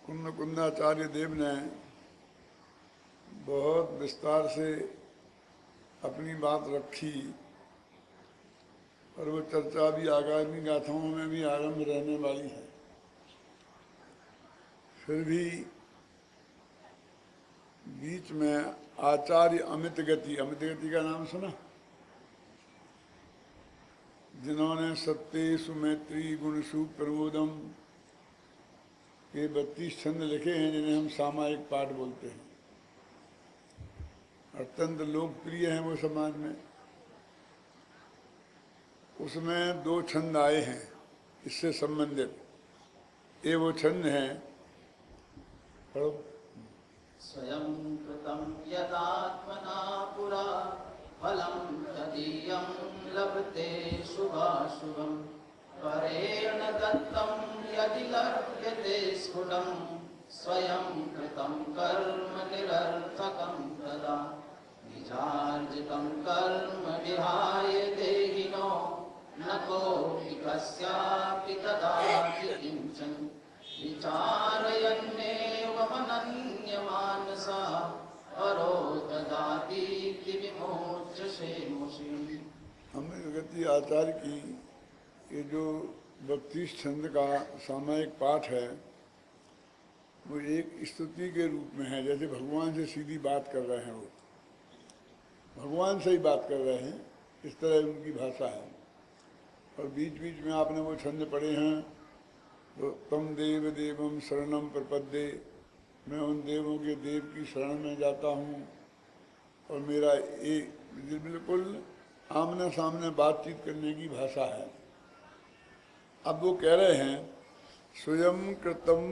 कुंदाचार्य देव ने बहुत विस्तार से अपनी बात रखी और वो चर्चा भी आगामी गाथाओं में भी आरंभ रहने वाली है। फिर भी बीच में आचार्य अमित गति का नाम सुना, जिन्होंने सत्येषु मैत्री गुणसु प्रबोधम के 32 छंद लिखे हैं, जिन्हें हम सामायिक पाठ बोलते हैं। अत्यंत लोकप्रिय हैं वो समाज में। उसमें 2 छंद आए हैं इससे संबंधित। ये वो छंद हैं, पढ़ो। स्वयं कृतं यदात्मना पुरा फलं तदीयं लभते शुभाशुभं परेण दत्तं यदि लभ्यते स्फुटं स्वयं कृतं कर्म निरर्थकं तदा निजार्जितं कर्म विहाय देहिनो न कोऽपि कस्यापि ददाति किंचन विचारयन्नेव मनन्यमानसा परो ददातीति विमोचयेमुषि। अमित गति आचार्य की ये जो 32 छंद का सामायिक पाठ है, वो एक स्तुति के रूप में है। जैसे भगवान से सीधी बात कर रहे हैं, वो भगवान से ही बात कर रहे हैं, इस तरह उनकी भाषा है। और बीच बीच में आपने वो छंद पढ़े हैं, तो तम देव देवम शरणम प्रपद्ये, मैं उन देवों के देव की शरण में जाता हूँ। और मेरा एक बिल्कुल आमने सामने बातचीत करने की भाषा है। अब वो कह रहे हैं स्वयं कृतम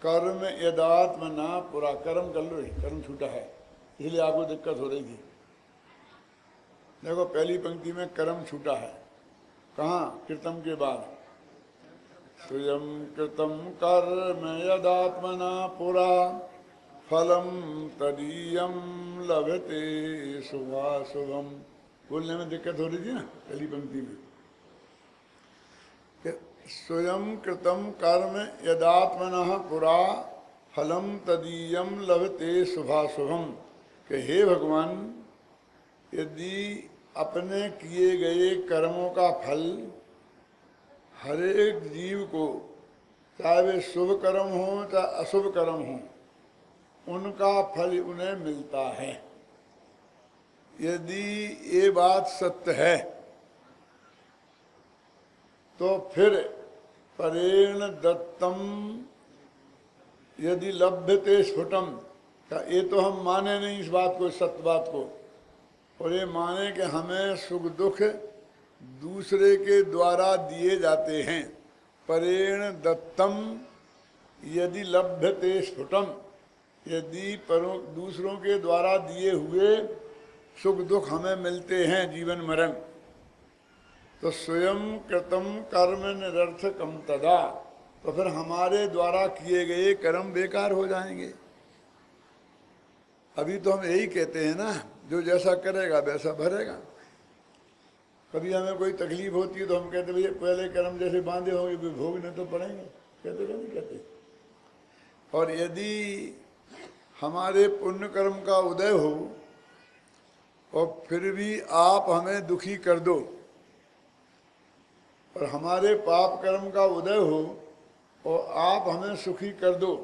कर्म यदात्मना पुरा। कर्म कर लो, कर्म छूटा है, इसलिए आपको दिक्कत हो रही थी। देखो पहली पंक्ति में कर्म छूटा है, कहाँ? कृतम के बाद। स्वयं कृतं कर्म यदात्मना पुरा फलं तदीयं लभते शुभाशुभम। बोलने में दिक्कत हो रही थी ना पहली पंक्ति में। स्वयं कृतं कर्म यदात्मना पुरा फलं तदीयं लभते शुभाशुभम। कि हे भगवान, यदि अपने किए गए कर्मों का फल हर एक जीव को, चाहे वे शुभ कर्म हो चाहे अशुभ कर्म हो, उनका फल उन्हें मिलता है। यदि ये बात सत्य है तो फिर परेण दत्तम यदि लभ्यते स्फुटम, का ये तो हम माने नहीं इस बात को, सत्य बात को, और ये माने कि हमें सुख दुख दूसरे के द्वारा दिए जाते हैं। परेण दत्तम यदि लभ्यते स्फुटम, यदि दूसरों के द्वारा दिए हुए सुख दुख हमें मिलते हैं जीवन मरण, तो स्वयं कृतम कर्म निरर्थकम तदा, तो फिर हमारे द्वारा किए गए कर्म बेकार हो जाएंगे। अभी तो हम यही कहते हैं ना, जो जैसा करेगा वैसा भरेगा। कभी हमें कोई तकलीफ होती है तो हम कहते भैया पहले कर्म जैसे बांधे होंगे भी भोगने तो पड़ेंगे, कहते क्या नहीं कहते। और यदि हमारे पुण्य कर्म का उदय हो और फिर भी आप हमें दुखी कर दो, और हमारे पाप कर्म का उदय हो और आप हमें सुखी कर दो,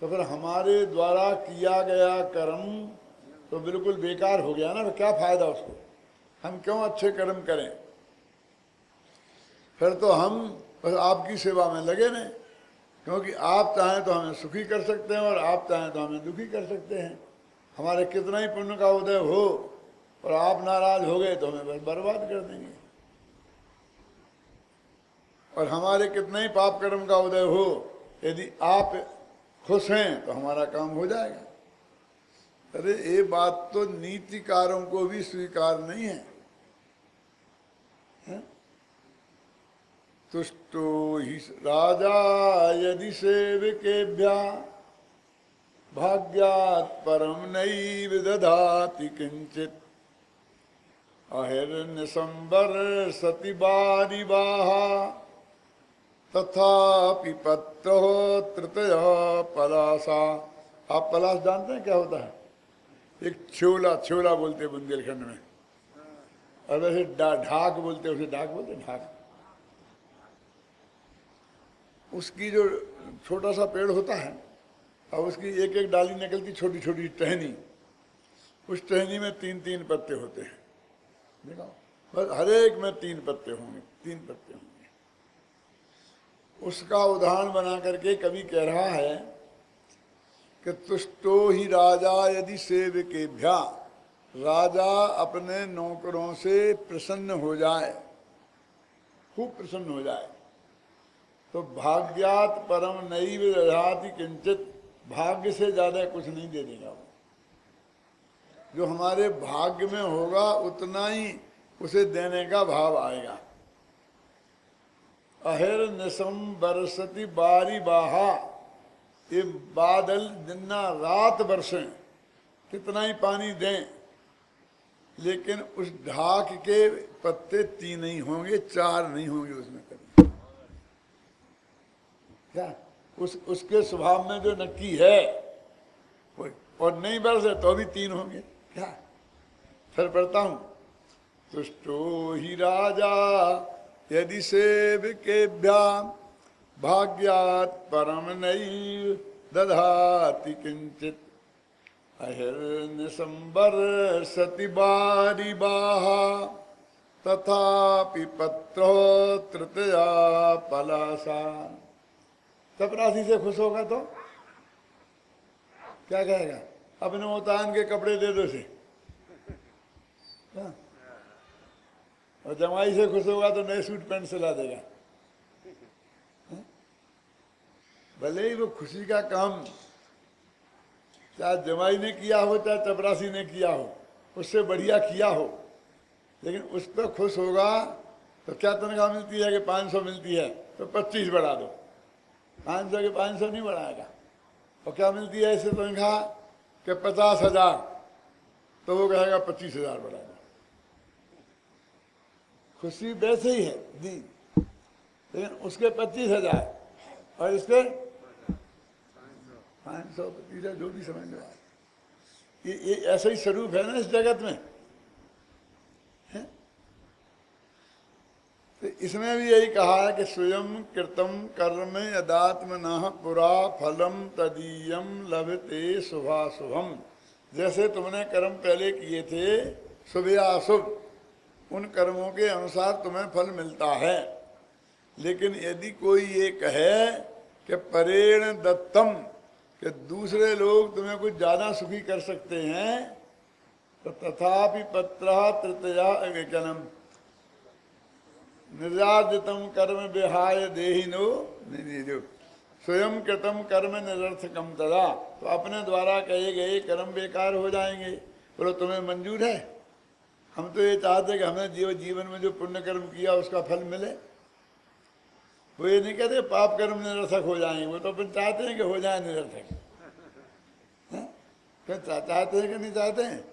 तो फिर हमारे द्वारा किया गया कर्म तो बिल्कुल बेकार हो गया ना। तो क्या फायदा उसको, हम क्यों अच्छे कर्म करें? फिर तो हम बस आपकी सेवा में लगे रहें, क्योंकि आप चाहें तो हमें सुखी कर सकते हैं और आप चाहें तो हमें दुखी कर सकते हैं। हमारे कितना ही पुण्य का उदय हो और आप नाराज हो गए तो हमें बस बर्बाद कर देंगे, और हमारे कितने ही पाप कर्म का उदय हो, यदि आप खुश हैं तो हमारा काम हो जाएगा। अरे ये बात तो नीतिकारों को भी स्वीकार नहीं है। तुष्टो हि राजा यदि सेवकेभ्यः भाग्यात् परम नैव दधाति किंचित् अहिर्निशंबर सति बारिवाहा तथापि पत्र तृतय पलासा। आप पलास जानते हैं क्या होता है? एक छोला, छोला बोलते हैं बुंदेलखंड में, और वैसे ढाक बोलते हैं, उसे ढाक बोलते हैं, ढाक। उसकी जो छोटा सा पेड़ होता है और उसकी एक एक डाली निकलती, छोटी छोटी टहनी, उस टहनी में 3-3 पत्ते होते हैं। देखो, बस हर एक में 3 पत्ते होंगे, 3 पत्ते होंगे। उसका उदाहरण बना करके कवि कह रहा है कि तुष्टो ही राजा यदि सेवकेभ्या, राजा अपने नौकरों से प्रसन्न हो जाए, खूब प्रसन्न हो जाए, तो भाग्यात परम नैव दधाति किंचित, भाग्य से ज्यादा कुछ नहीं दे देगा वो। जो हमारे भाग्य में होगा उतना ही उसे देने का भाव आएगा। अहिर निसम बरसती बारी बाहा, ये बादल दिन रात बरसें, कितना ही पानी दें, लेकिन उस ढाक के पत्ते 3 ही होंगे, 4 नहीं होंगे उसमें कभी। क्या उसके स्वभाव में जो नक्की है, और नहीं बरसे तो भी 3 होंगे। क्या फिर पढ़ता हूं, तुष्टो ही राजा यदि सेवकेभ्यां भाग्यात् परम नैव दधाति किंचित, अहिर्निशंबर सति बारी बाहा, तथापि पत्रो तृतीया पलासा। चपरासी से खुश होगा तो क्या कहेगा? अपने उतान के कपड़े दे दो से। और जमाई से खुश होगा तो नए सूट पैंट सिला देगा। भले ही वो खुशी का काम चाहे जमाई ने किया हो चाहे चपरासी ने किया हो, उससे बढ़िया किया हो, लेकिन उस पर खुश होगा तो क्या तनख्वाह मिलती है कि 500 मिलती है तो 25 बढ़ा दो, 500 के 500 नहीं बढ़ाएगा। और क्या मिलती है ऐसे तनख्वाह कि 50,000, तो वो कहेगा 25,000 बढ़ा दो। खुशी वैसे ही है दी, लेकिन उसके 25,000 और इसके 500, 25, जो भी समझ लो। ये ऐसा ही स्वरूप है ना इस जगत में है? तो इसमें भी यही कहा है कि स्वयं कृतम कर्म यदात्मनः पुरा फलम तदीयम लभते शुभाशुभम। जैसे तुमने कर्म पहले किए थे शुभ या अशुभ, उन कर्मों के अनुसार तुम्हें फल मिलता है। लेकिन यदि कोई ये कहे कि परेण दत्तम, कि दूसरे लोग तुम्हें कुछ ज्यादा सुखी कर सकते हैं, तो तथापि पत्रः तृतीया क्या नाम, निर्यादितम कर्म विहाय देहिनो, नहीं जो स्वयं कृतम कर्म निरर्थकम तदा, तो अपने द्वारा कहे गए कर्म बेकार हो जाएंगे। बोलो तुम्हें मंजूर है? हम तो ये चाहते कि हमें जीवन में जो पुण्य कर्म किया उसका फल मिले। वो ये नहीं कहते पाप कर्म निरर्थक हो जाएंगे, वो तो अपन चाहते हैं कि हो जाए निरर्थक। क्या चाहते हैं कि नहीं चाहते हैं?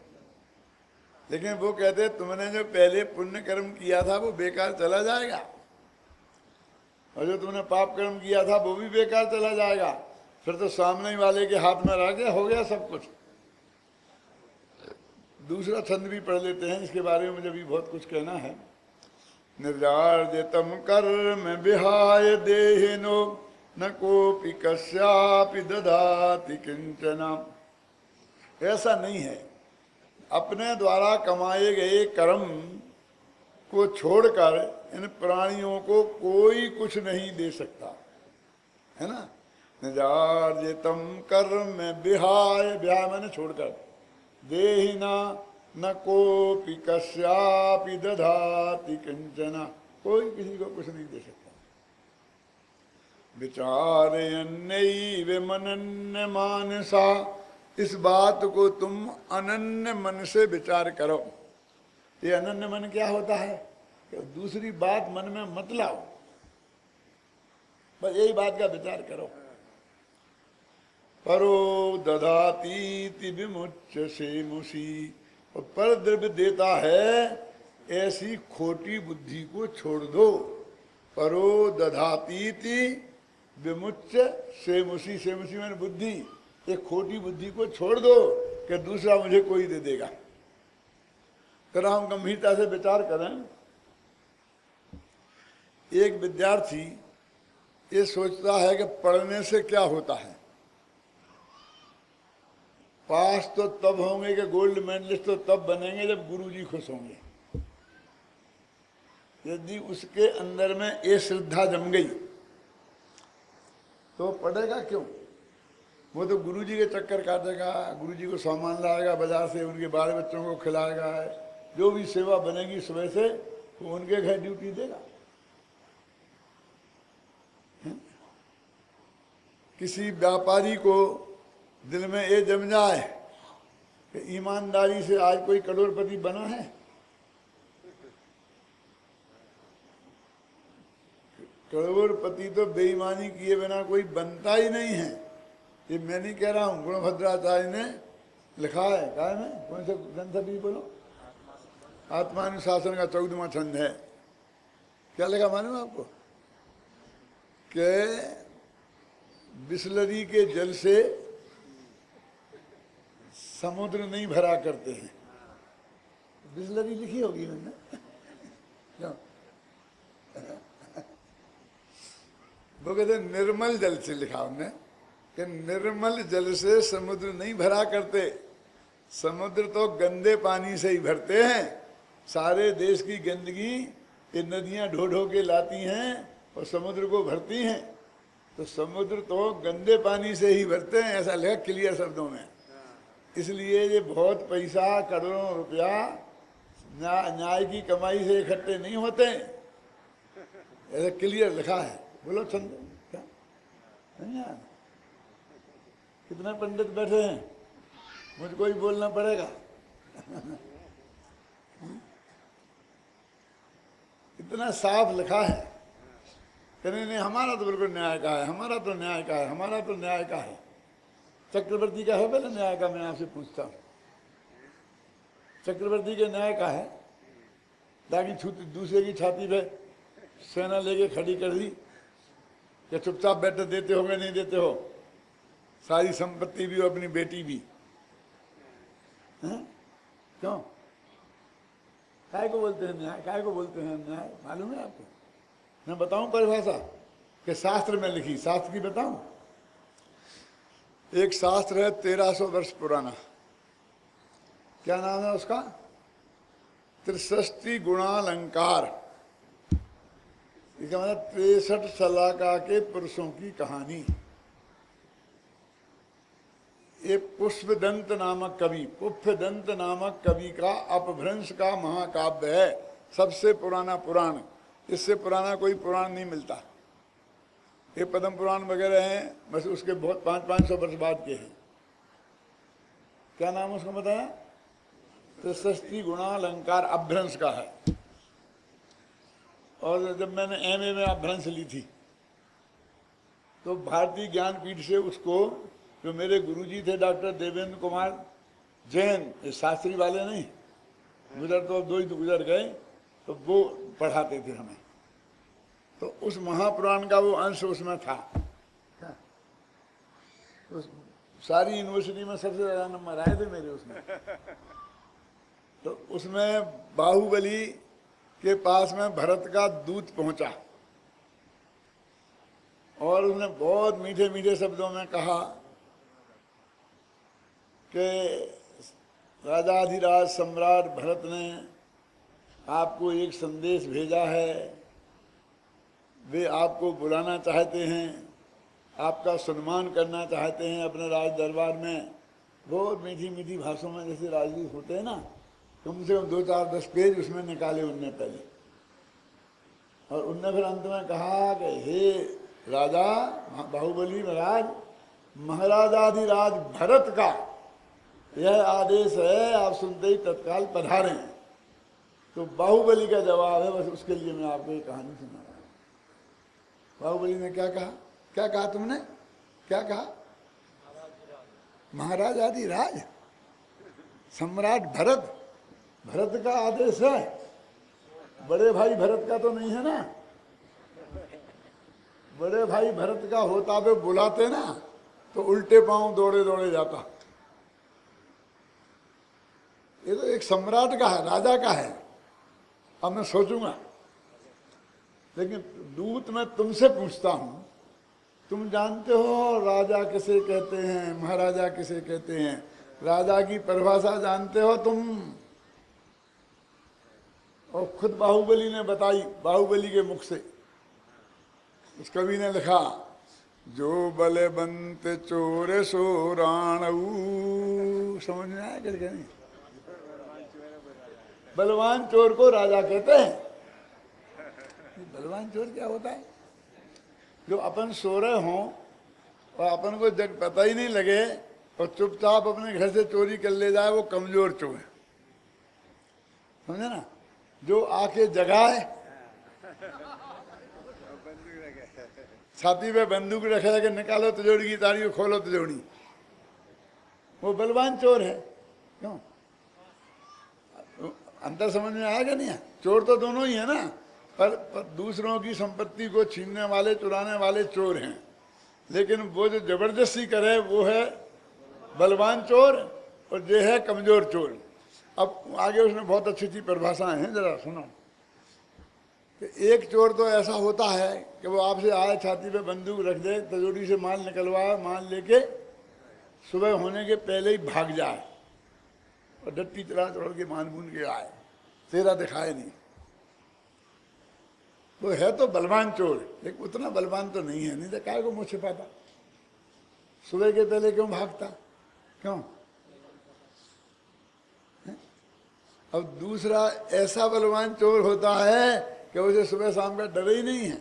लेकिन वो कहते हैं तुमने जो पहले पुण्य कर्म किया था वो बेकार चला जाएगा, और जो तुमने पाप कर्म किया था वो भी बेकार चला जाएगा। फिर तो सामने वाले के हाथ में रह गया, हो गया सब कुछ। दूसरा छंद भी पढ़ लेते हैं, इसके बारे में मुझे भी बहुत कुछ कहना है। निर्यार्जितम कर्म विहाय देहिनो न कोपि कस्यापि दधाति किंचना। ऐसा नहीं है, अपने द्वारा कमाए गए कर्म को छोड़कर इन प्राणियों को कोई कुछ नहीं दे सकता, है ना। निर्यार्जितम कर्म विहाय, विहाय मैंने छोड़कर, देहिना न कोपि कस्यापि दधाति किंचना, कोई किसी को कुछ नहीं दे सकता। विचारयन्नैव मनन्य मानसा, इस बात को तुम अनन्य मन से विचार करो। ये अनन्य मन क्या होता है? कि दूसरी बात मन में मत लाओ, बस यही बात का विचार करो। परो दधातीति विमुच्य से मुसी, और पर द्रव्य देता है ऐसी खोटी बुद्धि को छोड़ दो। परो दधातीति विमुच्य सेमुसी। सेमुसी मैंने बुद्धि, एक खोटी बुद्धि को छोड़ दो कि दूसरा मुझे कोई दे देगा। जरा हम गंभीरता से विचार करें। एक विद्यार्थी ये सोचता है कि पढ़ने से क्या होता है, पास तो तब होंगे कि गोल्ड मेडलिस्ट तो तब बनेंगे जब गुरुजी खुश होंगे। यदि उसके अंदर में ये श्रद्धा जम गई तो पढ़ेगा क्यों? वो तो गुरुजी के चक्कर काटेगा, गुरुजी को सामान लाएगा बाजार से, उनके बाल बच्चों को खिलाएगा, जो भी सेवा बनेगी सुबह से वो उनके घर ड्यूटी देगा। किसी व्यापारी को दिल में ये जम जाए कि ईमानदारी से आज कोई करोड़पति बना है, करोड़पति तो बेईमानी किए बिना कोई बनता ही नहीं है। ये मैं नहीं कह रहा हूं, गुणभद्राचार्य ने लिखा है। क्या है, कौन सा ग्रंथ अभी बोलो? आत्मानुशासन का 14वां छंद है। क्या लिखा मालूम आपको? कि बिस्लरी के जल से समुद्र नहीं भरा करते हैं। बिस्लरी लिखी होगी मैंने, क्यों? वो कहते निर्मल जल से लिखा हमने कि निर्मल जल से समुद्र नहीं भरा करते। समुद्र तो गंदे पानी से ही भरते हैं। सारे देश की गंदगी ये नदियां ढो ढो के लाती हैं और समुद्र को भरती हैं। तो समुद्र तो गंदे पानी से ही भरते हैं, ऐसा लिखा क्लियर शब्दों में। इसलिए ये बहुत पैसा, करोड़ों रुपया न्याय की कमाई से इकट्ठे नहीं होते, ऐसा क्लियर लिखा है। बोलो छंद क्या नहीं यार? कितने पंडित बैठे हैं, मुझको ही बोलना पड़ेगा। इतना साफ लिखा है कि नहीं हमारा तो बिल्कुल न्याय का है, हमारा तो न्याय का है, हमारा तो न्याय का है। चक्रवर्ती का है पहले न्याय का? मैं आपसे पूछता हूँ, चक्रवर्ती के न्याय का है? ताकि दूसरे की छाती पे सेना लेके खड़ी कर दी, या चुपचाप बैठे देते हो नहीं देते हो? सारी संपत्ति भी अपनी बेटी भी, क्यों? काय को बोलते हैं न्याय? काय को बोलते हैं न्याय? मालूम है आपको? मैं बताऊं परिभाषा कि शास्त्र में लिखी, शास्त्र की बताऊं? एक शास्त्र है 1300 वर्ष पुराना, क्या नाम है उसका? त्रिषष्टि गुणालंकार। इसका मतलब 63 सलाका के पुरुषों की कहानी। ये पुष्पदंत नामक कवि, पुष्पदंत नामक कवि का अपभ्रंश का महाकाव्य है, सबसे पुराना पुराण। इससे पुराना कोई पुराण नहीं मिलता। ये पद्म पुराण वगैरह हैं, बस उसके बहुत 500 वर्ष बाद के हैं। क्या नाम उसका बताया? त्रिषष्टि गुणालंकार, अपभ्रंश का है। और जब मैंने एमए में अपभ्रंश ली थी तो भारतीय ज्ञानपीठ से उसको, जो मेरे गुरुजी थे डॉक्टर देवेंद्र कुमार जैन, शास्त्री वाले नहीं, गुजर तो दो ही गुजर गए, तो वो पढ़ाते थे हमें। तो उस महापुराण का वो अंश उसमें था। उस सारी यूनिवर्सिटी में सबसे ज्यादा नंबर आए थे मेरे उसमें। तो उसमें बाहुबली के पास में भरत का दूत पहुंचा और उसने बहुत मीठे मीठे शब्दों में कहा कि राजाधिराज सम्राट भरत ने आपको एक संदेश भेजा है, वे आपको बुलाना चाहते हैं, आपका सम्मान करना चाहते हैं अपने राज दरबार में। बहुत मीठी मीठी भाषाओं में जैसे राजदूत होते हैं ना, कम से कम 2, 4, 10 पेज उसमें निकाले उनने पहले। और उनने फिर अंत में कहा कि हे राजा बाहुबली महाराज, महाराजाधिराज भरत का यह आदेश है, आप सुनते ही तत्काल पधारें। तो बाहुबली का जवाब है, बस उसके लिए मैं आपको ये कहानी सुना रहा हूं। बाहुबली ने क्या कहा? क्या कहा तुमने? क्या कहा? महाराजाधिराज सम्राट भरत, भरत का आदेश है, बड़े भाई भरत का तो नहीं है ना? बड़े भाई भरत का होता वे बुलाते ना तो उल्टे पांव दौड़े दौड़े जाता। ये तो एक सम्राट का है, राजा का है। अब मैं सोचूंगा, लेकिन दूत मैं तुमसे पूछता हूं, तुम जानते हो राजा किसे कहते हैं, महाराजा किसे कहते हैं? राजा की परिभाषा जानते हो तुम? और खुद बाहुबली ने बताई, बाहुबली के मुख से। उस कवि ने लिखा, जो बलवंत चोर सो राणऊ। समझ में आया करके नहीं? बलवान चोर को राजा कहते हैं। बलवान चोर क्या होता है? जो अपन सो रहे हों और अपन को जब पता ही नहीं लगे और चुपचाप अपने घर से चोरी कर ले जाए, वो कमजोर चोर है। समझे ना? जो आके जगाए, छाती पे बंदूक रखे लगे, निकालो तिजोरी की तारी को, खोलो तिजोरी, वो बलवान चोर है। क्यों? अंतर समझ में आएगा नहीं? चोर तो दोनों ही है ना, पर दूसरों की संपत्ति को छीनने वाले, चुराने वाले चोर हैं। लेकिन वो जो जबरदस्ती करे वो है बलवान चोर, और जो है कमजोर चोर। अब आगे उसने बहुत अच्छी अच्छी परिभाषाएं हैं, जरा सुनो। कि एक चोर तो ऐसा होता है कि वो आपसे आए, छाती पे बंदूक रख दे, तिजोरी से माल निकलवाए, माल लेके सुबह होने के पहले ही भाग जाए और डट्टी चढ़ा चढ़ के मान बून के आए, तेरा दिखाए नहीं। वो है तो बलवान चोर, लेकिन उतना बलवान तो नहीं है। नहीं तो काय को मुँह छिपाता, सुबह के पहले क्यों भागता? क्यों? अब दूसरा ऐसा बलवान चोर होता है कि उसे सुबह शाम का डर ही नहीं है,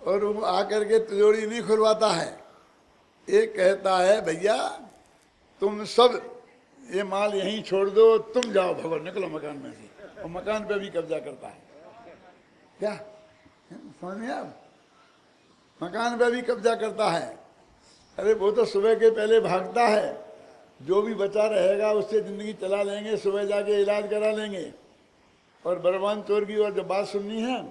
और वो आकर के तिजोरी नहीं खुलवाता है। एक कहता है, भैया तुम सब ये माल यहीं छोड़ दो, तुम जाओ, भगो, निकलो मकान में से, और मकान पे भी कब्जा करता है। क्या समझ में आप? मकान पे भी कब्जा करता है। अरे वो तो सुबह के पहले भागता है, जो भी बचा रहेगा उससे जिंदगी चला लेंगे, सुबह जाके इलाज करा लेंगे। और बलवान चोर की और जब बात सुननी है,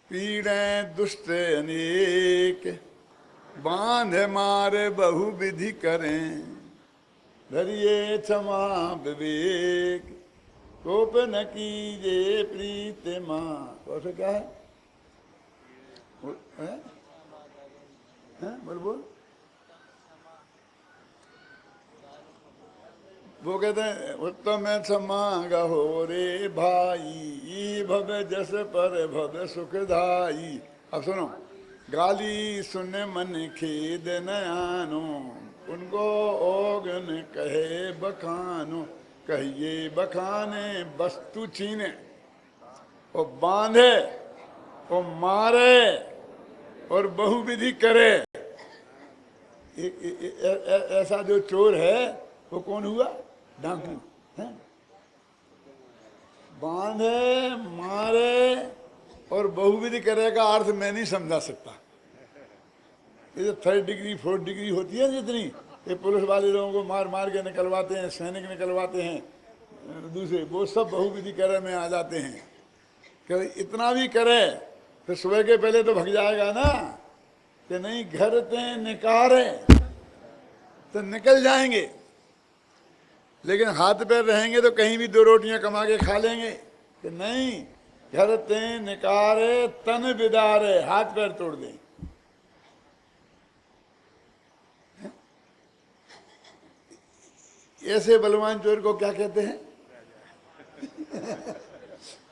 पीड़ें दुष्ट अनेक, बांध मारे बहु विधि करें, धरिए क्षमा विवेक, कोप न कीजे प्रीत माँ। और क्या है? बोल बोल। वो कहते हैं, उत्तम क्षमा गहो रे भाई, भव जस पर भव सुखदाई। अब सुनो, गाली सुने मन खेद न आनो, उनको ओगन कहे बखानो, कहिए बखाने वस्तु छीने, और बांधे और मारे और बहुविधि करे। ऐसा जो चोर है वो कौन हुआ? डाकू है। बांधे, मारे और बहुविधि करे का अर्थ मैं नहीं समझा सकता। ये जो 3rd डिग्री 4th डिग्री होती है जितनी, ये पुलिस वाले लोगों को मार मार के निकलवाते हैं, सैनिक निकलवाते हैं दूसरे, वो सब बहुविधि करे में आ जाते हैं। कि इतना भी करे तो सुबह के पहले तो भग जाएगा ना, कि नहीं घर ते निकारे तो निकल जाएंगे, लेकिन हाथ पैर रहेंगे तो कहीं भी 2 रोटियां कमा के खा लेंगे। कि नहीं, घर ते निकारे तन बिदारे, हाथ पैर तोड़ दें। ऐसे बलवान चोर को क्या कहते हैं?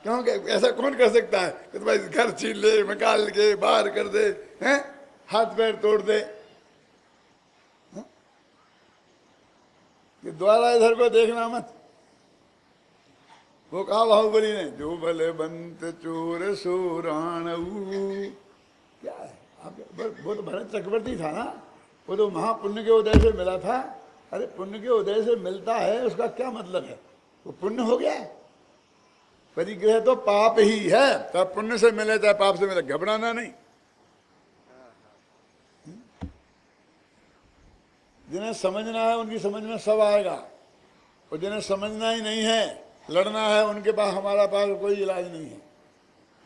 क्यों? ऐसा कौन कर सकता है कि भाई घर छीन ले, निकाल के बाहर कर दे, हैं, हाथ पैर तोड़ दे? कि द्वारा इधर को देखना मत। वो कहा बाहुबली ने, जो बलवंत चोर सो राणऊ। क्या है आप? वो तो भरत चक्रवर्ती था ना, वो तो महापुण्य के उदय से मिला था। अरे पुण्य के उदय से मिलता है, उसका क्या मतलब है? वो पुण्य हो गया। परिग्रह तो पाप ही है, चाहे पुण्य से मिले चाहे पाप से मिले, घबराना नहीं। जिन्हें समझना है उनकी समझ में सब आएगा, और जिन्हें समझना ही नहीं है, लड़ना है, उनके पास, हमारा पास कोई इलाज नहीं है।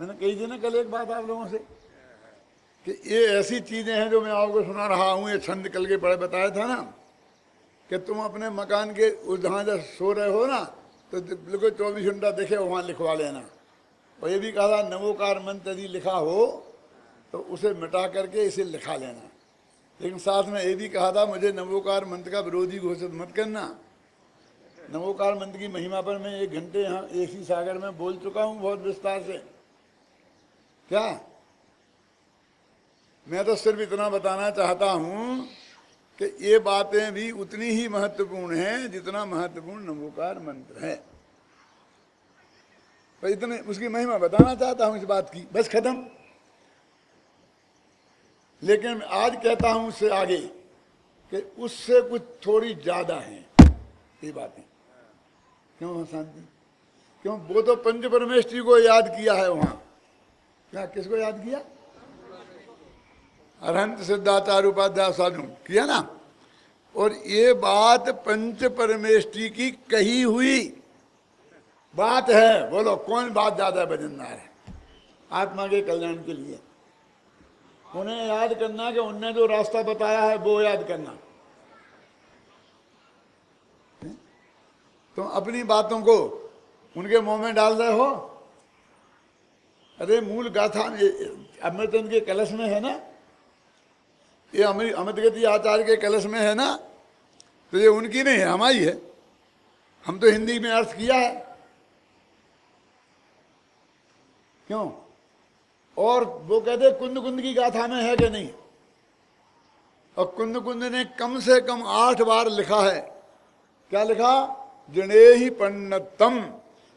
मैंने कही थी ना कल एक बात आप लोगों से कि ये ऐसी चीजें हैं जो मैं आपको सुना रहा हूं, ये छंद कल के पढ़े बताया था ना कि तुम अपने मकान के जहाँ जब सो रहे हो ना तो बिल्कुल 24 घंटा देखे वहाँ लिखवा लेना। और ये भी कहा था नमोकार मंत्र यदि लिखा हो तो उसे मिटा करके इसे लिखा लेना। लेकिन साथ में ये भी कहा था मुझे नमोकार मंत्र का विरोधी घोषित मत करना। नमोकार मंत्र की महिमा पर मैं 1 घंटे यहाँ एसी सागर में बोल चुका हूँ बहुत विस्तार से। क्या मैं तो सिर्फ इतना बताना चाहता हूँ कि ये बातें भी उतनी ही महत्वपूर्ण हैं जितना महत्वपूर्ण नमोकार मंत्र है। तो इतने उसकी महिमा बताना चाहता हूँ इस बात की, बस खत्म। लेकिन आज कहता हूं उससे आगे कि उससे कुछ थोड़ी ज्यादा है ये बातें। क्यों शांति? क्यों? वो तो पंच परमेष्ठी को याद किया है वहां। क्या किसको याद किया? अरहंत सिद्धाचार्य उपाध्याय साधु किया ना। और ये बात पंच परमेष्ठी की कही हुई बात है। बोलो कौन बात ज्यादा है? वजनदार है आत्मा के कल्याण के लिए। उन्हें याद करना कि उनने जो रास्ता बताया है वो याद करना। तुम अपनी बातों को उनके मुंह में डाल रहे हो। अरे मूल गाथा अमृतचंद के कलश में है ना, ये अमृतगति आचार्य के कलश में है ना, तो ये उनकी नहीं है, हमारी है। हम तो हिंदी में अर्थ किया है। क्यों? और वो कहते कुंद कुंद की गाथा में है कि नहीं? और कुंद कुंद ने कम से कम 8 बार लिखा है। क्या लिखा? जनेहि पन्नतम।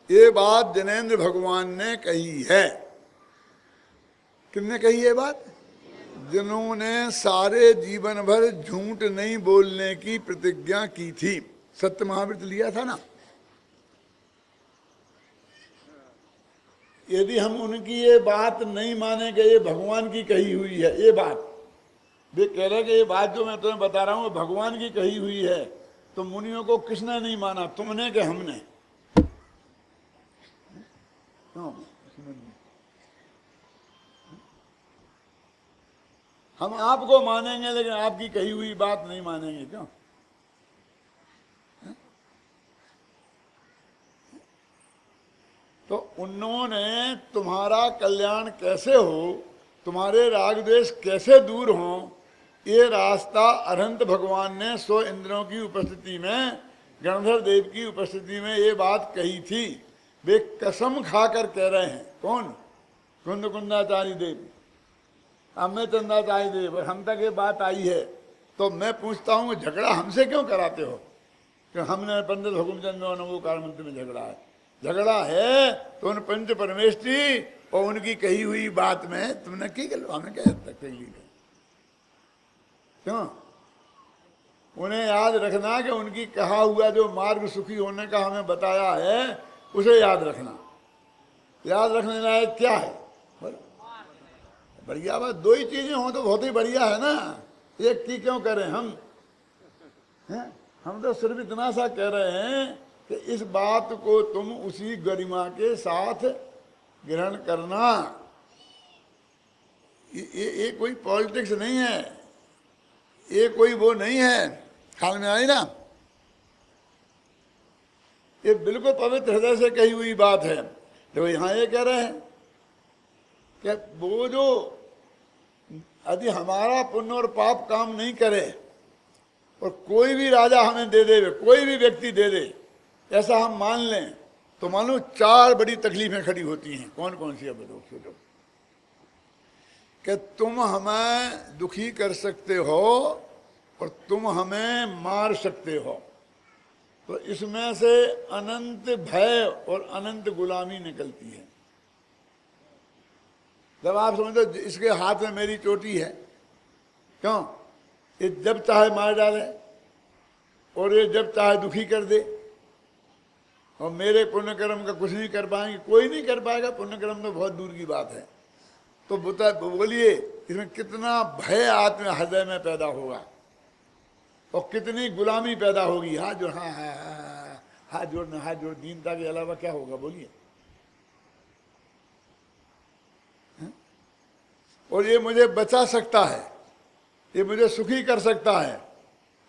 ये बात जनेन्द्र भगवान ने कही है। किसने कही ये बात? जिन्होंने सारे जीवन भर झूठ नहीं बोलने की प्रतिज्ञा की थी। सत्य महाव्रत लिया था ना। यदि हम उनकी ये बात नहीं मानेंगे, ये भगवान की कही हुई है ये बात, वे कह रहे कि ये बात जो मैं तुम्हें बता रहा हूं भगवान की कही हुई है, तो मुनियों को किसने नहीं माना? तुमने कि हमने? हम आपको मानेंगे लेकिन आपकी कही हुई बात नहीं मानेंगे। क्यों? तो उन्होंने तुम्हारा कल्याण कैसे हो, तुम्हारे राग द्वेष कैसे दूर हो, ये रास्ता अरहंत भगवान ने 100 इंद्रों की उपस्थिति में, गणधर देव की उपस्थिति में ये बात कही थी। वे कसम खाकर कह रहे हैं। कौन? कुंद कुंदाचार्य देव, अम्मे चंदाचार्य देव। और हम तक ये बात आई है तो मैं पूछता हूँ झगड़ा हमसे क्यों कराते हो? कि हमने पंडित हुकुमचंद और नमोकार मंत्र में झगड़ा है। झगड़ा है तो उन पंच परमेष्ठी और उनकी कही हुई बात में तुमने की गल, हमें क्या तकलीफ है? क्यों? उन्हें याद रखना कि उनकी कहा हुआ जो मार्ग सुखी होने का हमें बताया है उसे याद रखना। याद रखने लायक क्या है? बढ़िया बात। 2 ही चीजें हो तो बहुत ही बढ़िया है ना। एक की क्यों करें हम? हैं? हम तो सिर्फ इतना सा कह रहे हैं कि इस बात को तुम उसी गरिमा के साथ ग्रहण करना। ये कोई पॉलिटिक्स नहीं है, ये कोई वो नहीं है। ख्याल में आई ना? ये बिल्कुल पवित्र हृदय से कही हुई बात है। तो यहाँ ये कह रहे हैं कि वो जो यदि हमारा पुण्य और पाप काम नहीं करे और कोई भी राजा हमें दे दे, कोई भी व्यक्ति दे दे, ऐसा हम मान लें तो मानो 4 बड़ी तकलीफें खड़ी होती हैं। कौन कौन सी? अब सोचो कि तुम हमें दुखी कर सकते हो और तुम हमें मार सकते हो। तो इसमें से अनंत भय और अनंत गुलामी निकलती है। जब आप समझो इसके हाथ में मेरी चोटी है, क्यों? ये जब चाहे मार डाले और ये जब चाहे दुखी कर दे, और मेरे पुण्य कर्म का कुछ नहीं कर पाएंगे, कोई नहीं कर पाएगा। पुण्य कर्म तो बहुत दूर की बात है। तो बोलिए इसमें कितना भय आत्म हृदय में पैदा होगा और कितनी गुलामी पैदा होगी। हाथ जोड़, हाँ हाँ हाँ, हाथ जोड़ना, हाथ जोड़। दीनता के अलावा क्या होगा? बोलिए। और ये मुझे बचा सकता है, ये मुझे सुखी कर सकता है,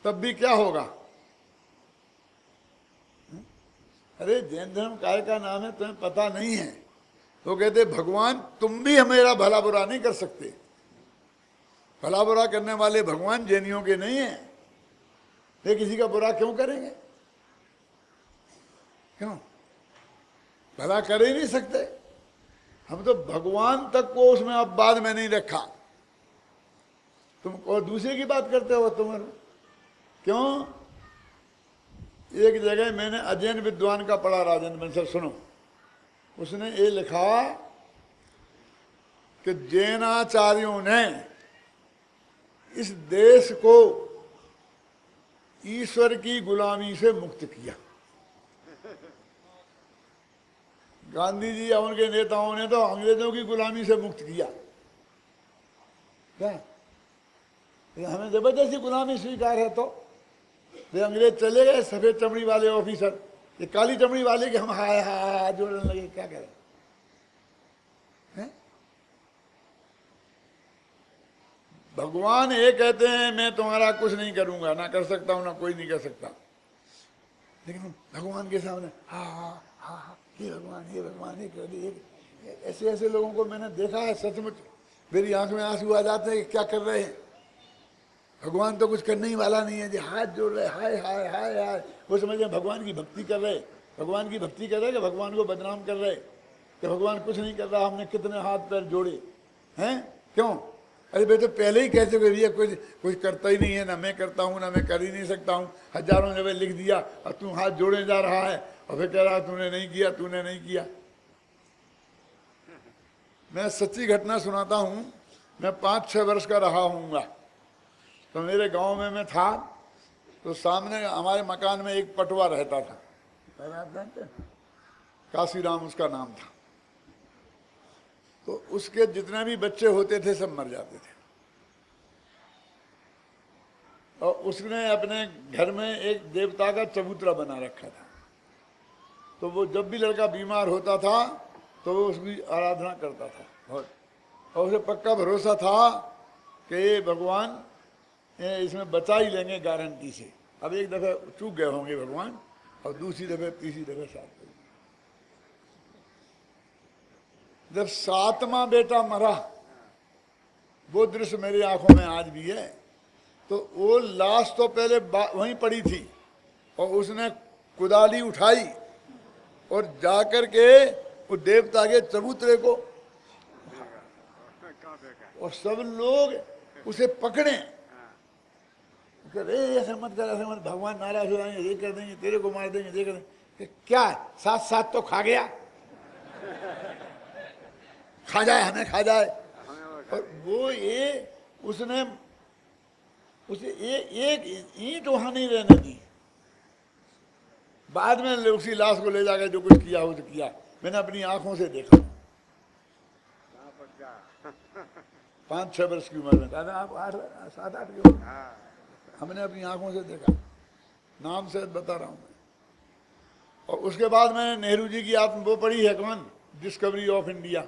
तब भी क्या होगा? अरे जैन धर्म काय का नाम है, तुम्हें पता नहीं है? तो कहते भगवान तुम भी हमेरा भला बुरा नहीं कर सकते। भला बुरा करने वाले भगवान जैनियों के नहीं है। वे किसी का बुरा क्यों करेंगे? क्यों? भला कर ही नहीं सकते। हम तो भगवान तक को उसमें अब बाद में नहीं रखा। तुम और दूसरे की बात करते हो तुम। क्यों? एक जगह मैंने अजैन विद्वान का पढ़ा, राजेंद्र बंसल, सुनो। उसने ये लिखा कि जैनाचार्यों ने इस देश को ईश्वर की गुलामी से मुक्त किया। गांधी जी और उनके नेताओं ने तो अंग्रेजों की गुलामी से मुक्त किया। क्या हमें जबरदस्ती गुलामी स्वीकार है? तो वे अंग्रेज चले गए, सफेद चमड़ी वाले ऑफिसर, ये काली चमड़ी वाले के हम हाय हाय जोड़ने लगे। क्या करें? भगवान ये कहते हैं मैं तुम्हारा कुछ नहीं करूंगा, ना कर सकता हूं, ना कोई नहीं कर सकता। लेकिन भगवान के सामने हा हा हा हा, हे भगवान ये कर दिए। ऐसे ऐसे लोगों को मैंने देखा है, सचमुच मेरी आंख में आंसू आ जाते हैं कि क्या कर रहे हैं। भगवान तो कुछ करने ही वाला नहीं है, जो हाथ जोड़ रहे हाय हाय हाय हाय, वो समझ रहे भगवान की भक्ति कर रहे। भगवान की भक्ति कर रहे कि भगवान को बदनाम कर रहे कि भगवान कुछ नहीं कर रहा, हमने कितने हाथ पैर जोड़े हैं। क्यों? अरे भाई तो पहले ही कहते हुए भैया कुछ करता ही नहीं है, ना मैं करता हूँ, ना मैं कर ही नहीं सकता हूँ। हजारों जगह लिख दिया और तू हाथ जोड़े जा रहा है और फिर कह रहा तूने नहीं किया, तूने नहीं किया। मैं सच्ची घटना सुनाता हूँ। मैं 5-6 वर्ष का रहा हूँगा। तो मेरे गांव में मैं था, तो सामने हमारे मकान में एक पटवा रहता था, आप जानते हैं, काशीराम उसका नाम था। तो उसके जितने भी बच्चे होते थे सब मर जाते थे। और उसने अपने घर में एक देवता का चबूतरा बना रखा था। तो वो जब भी लड़का बीमार होता था तो वो उसकी आराधना करता था बहुत। और उसे पक्का भरोसा था कि ये भगवान इसमें बचा ही लेंगे गारंटी से। अब एक दफे चूक गए होंगे भगवान, और दूसरी दफे, तीसरी दफे, 7 दफे। जब 7वां बेटा मरा, वो दृश्य मेरी आंखों में आज भी है। तो वो लाश तो पहले वहीं पड़ी थी, और उसने कुदाली उठाई और जाकर के वो देवता के चबूतरे को, और सब लोग उसे पकड़े। ऐसे मत कर, ऐसे मत, भगवान नाराज हो जाएंगे, ये कर देंगे, तेरे को मार देंगे, ये कर देंगे। क्या 7 तो खा गया, खा जाए, हमें खा जाए। और वो ये उसने उसे एक ईंट वहां नहीं रहने दी। बाद में उसी लाश को ले जाकर जो कुछ किया हो तो किया, मैंने अपनी आंखों से देखा। 5-6 वर्ष की उम्र में, दादा आप 7-8 की उम्र, हमने अपनी आंखों से देखा। नाम से बता रहा हूं मैं। और उसके बाद मैंने नेहरू जी की आत्म वो पढ़ी है, कौन, डिस्कवरी ऑफ इंडिया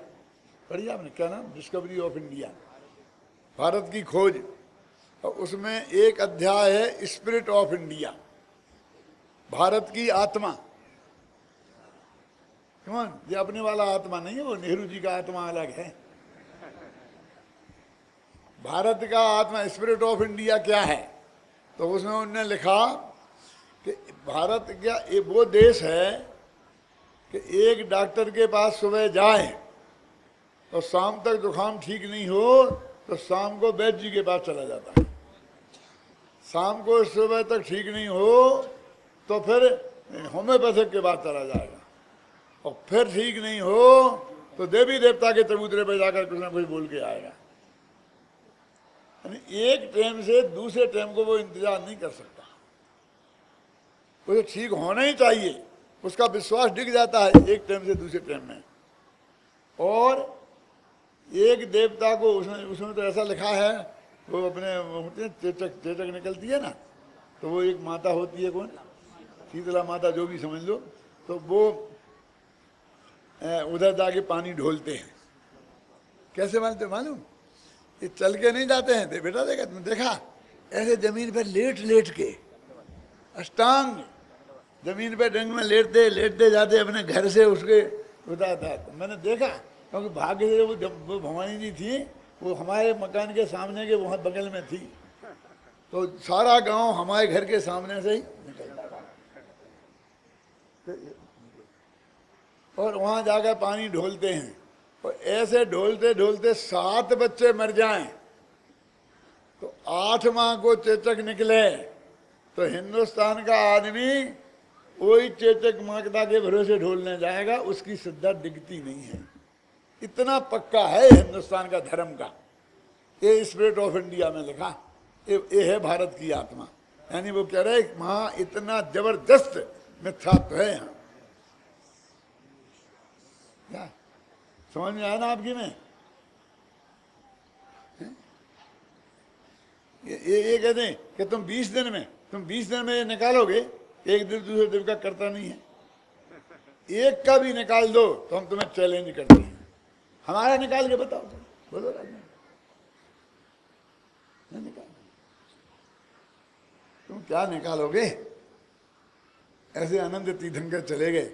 पढ़ी आपने? क्या नाम? डिस्कवरी ऑफ इंडिया, भारत की खोज। और उसमें एक अध्याय है स्पिरिट ऑफ इंडिया, भारत की आत्मा। कौन? ये अपने वाला आत्मा नहीं है, वो नेहरू जी का आत्मा अलग है। भारत का आत्मा, स्पिरिट ऑफ इंडिया क्या है? तो उसमें उन्होंने लिखा कि भारत क्या ये वो देश है कि एक डॉक्टर के पास सुबह जाए और शाम तक जुकाम ठीक नहीं हो तो शाम को वैद्य जी के पास चला जाता है। शाम को सुबह तक ठीक नहीं हो तो फिर होम्योपैथिक के पास चला जाएगा, और फिर ठीक नहीं हो तो देवी देवता के चबूतरे पर जाकर कुछ ना कुछ बोल के आएगा। यानी एक टाइम से दूसरे टाइम को वो इंतजार नहीं कर सकता, उसे ठीक होना ही चाहिए। उसका विश्वास डिग जाता है एक टाइम से दूसरे टाइम में। और एक देवता को उसमें तो ऐसा लिखा है, वो अपने होते हैं चेचक निकलती है ना, तो वो एक माता होती है, कौन, शीतला माता जो भी समझ लो, तो वो उधर जाके पानी ढोलते हैं। कैसे मानते मालूम? ये चल के नहीं जाते हैं। बेटा देखा, तुमने देखा ऐसे जमीन पे लेट लेट के, अष्टांग जमीन पे डंग में लेटते लेटते जाते अपने घर से उसके उतारता। मैंने देखा, क्योंकि भाग्य से वो जब वो भवानी जी थी वो हमारे मकान के सामने के वहाँ बगल में थी, तो सारा गांव हमारे घर के सामने से ही निकलता था। और वहाँ जाकर पानी ढोलते हैं, और ऐसे ढोलते ढोलते 7 बच्चे मर जाएं तो 8 माह को चेचक निकले, तो हिंदुस्तान का आदमी वही चेचक माता के भरोसे ढोलने जाएगा, उसकी श्रद्धा दिखती नहीं है। इतना पक्का है हिंदुस्तान का धर्म का। ये स्पिरिट ऑफ इंडिया में लिखा, ये है भारत की आत्मा। यानी वो कह रहे वहां इतना जबरदस्त मिथ्यात्व है। यहाँ क्या समझ में आया ना आपकी में? ये कहते हैं कि तुम 20 दिन में निकालोगे, एक दिन दूसरे दिन का करता नहीं है। एक का भी निकाल दो तो हम तुम्हें चैलेंज करते हैं। हमारा निकाल के बताओ, तुम बोलो नहीं निकाल, तुम क्या निकालोगे? ऐसे आनंद तीर्थंकर चले गए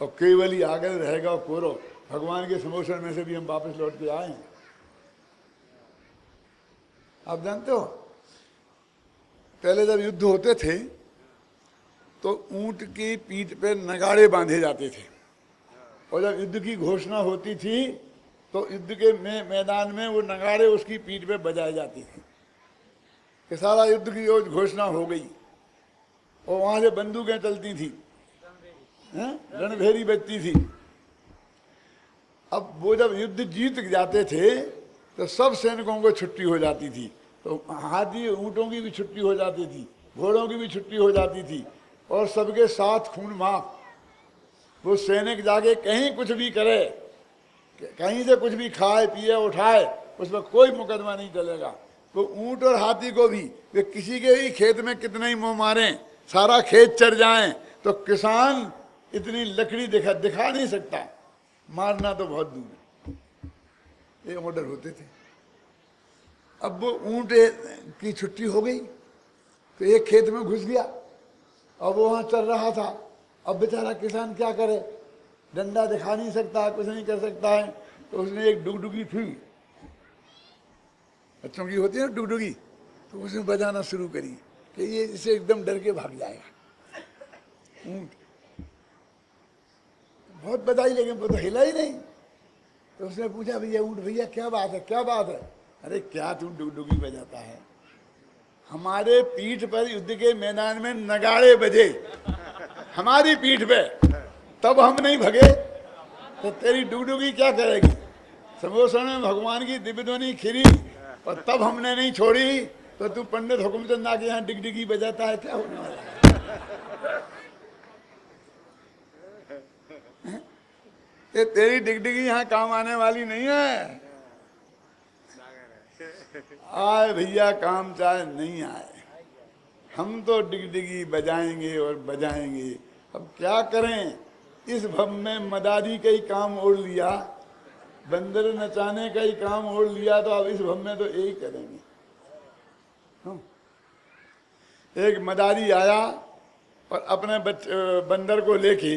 और केवल ही आगे रहेगा और कोरो भगवान के समोसन में से भी हम वापस लौट के आए हैं। आप जानते हो पहले जब युद्ध होते थे तो ऊंट की पीठ पे नगाड़े बांधे जाते थे, और जब युद्ध की घोषणा होती थी तो युद्ध के मैदान में वो नगाड़े उसकी पीठ पे बजाए जाते थे कि सारा युद्ध की घोषणा हो गई। और वहां से बंदूकें चलती थी, रणभेरी बजती थी। अब वो जब युद्ध जीत जाते थे तो सब सैनिकों को छुट्टी हो जाती थी, तो हाथी ऊँटों की भी छुट्टी हो जाती थी, घोड़ों की भी छुट्टी हो जाती थी, और सबके साथ खून माफ। वो सैनिक जाके कहीं कुछ भी करे, कहीं से कुछ भी खाए पिए उठाए, उसमें कोई मुकदमा नहीं चलेगा। तो ऊँट और हाथी को भी वे किसी के ही खेत में कितना ही मुँह मारें, सारा खेत चढ़ जाएं तो किसान इतनी लकड़ी दिखा नहीं सकता, मारना तो बहुत दूर है। ये ऑर्डर होते थे। अब वो ऊँट की छुट्टी हो गई तो एक खेत में घुस गया, अब वो वहाँ चल रहा था। अब बेचारा किसान क्या करे, डंडा दिखा नहीं सकता, कुछ नहीं कर सकता है, तो उसने एक डुगडुगी थी, बच्चों की होती है ना डुगडुगी, तो उसने बजाना शुरू करी कि ये इसे एकदम डर के भाग जाएगा। ऊँट बहुत बजाई लेकिन वो तो हिला ही नहीं। तो उसने पूछा भैया ऊँट भैया क्या बात है, क्या बात है? अरे क्या तू डुगडुगी बजाता है? हमारे पीठ पर युद्ध के मैदान में नगाड़े बजे हमारी पीठ पे, तब हम नहीं भगे तो तेरी डुगडुगी क्या करेगी? समोसन में भगवान की दिव्य ध्वनि खिरी और तब हमने नहीं छोड़ी, तो तू पंडित हुकुमचंद के यहाँ डिगडिगी बजाता है, क्या होने वाला है? ये तेरी डिगडिगी यहाँ काम आने वाली नहीं है। आए भैया काम चाहे नहीं आए, हम तो डिगडिगी बजाएंगे और बजाएंगे। अब क्या करें, इस भव में मदारी का ही काम ओढ़ लिया, बंदर नचाने का ही काम ओढ़ लिया, तो अब इस भव में तो यही करेंगे। एक मदारी आया और अपने बंदर को लेके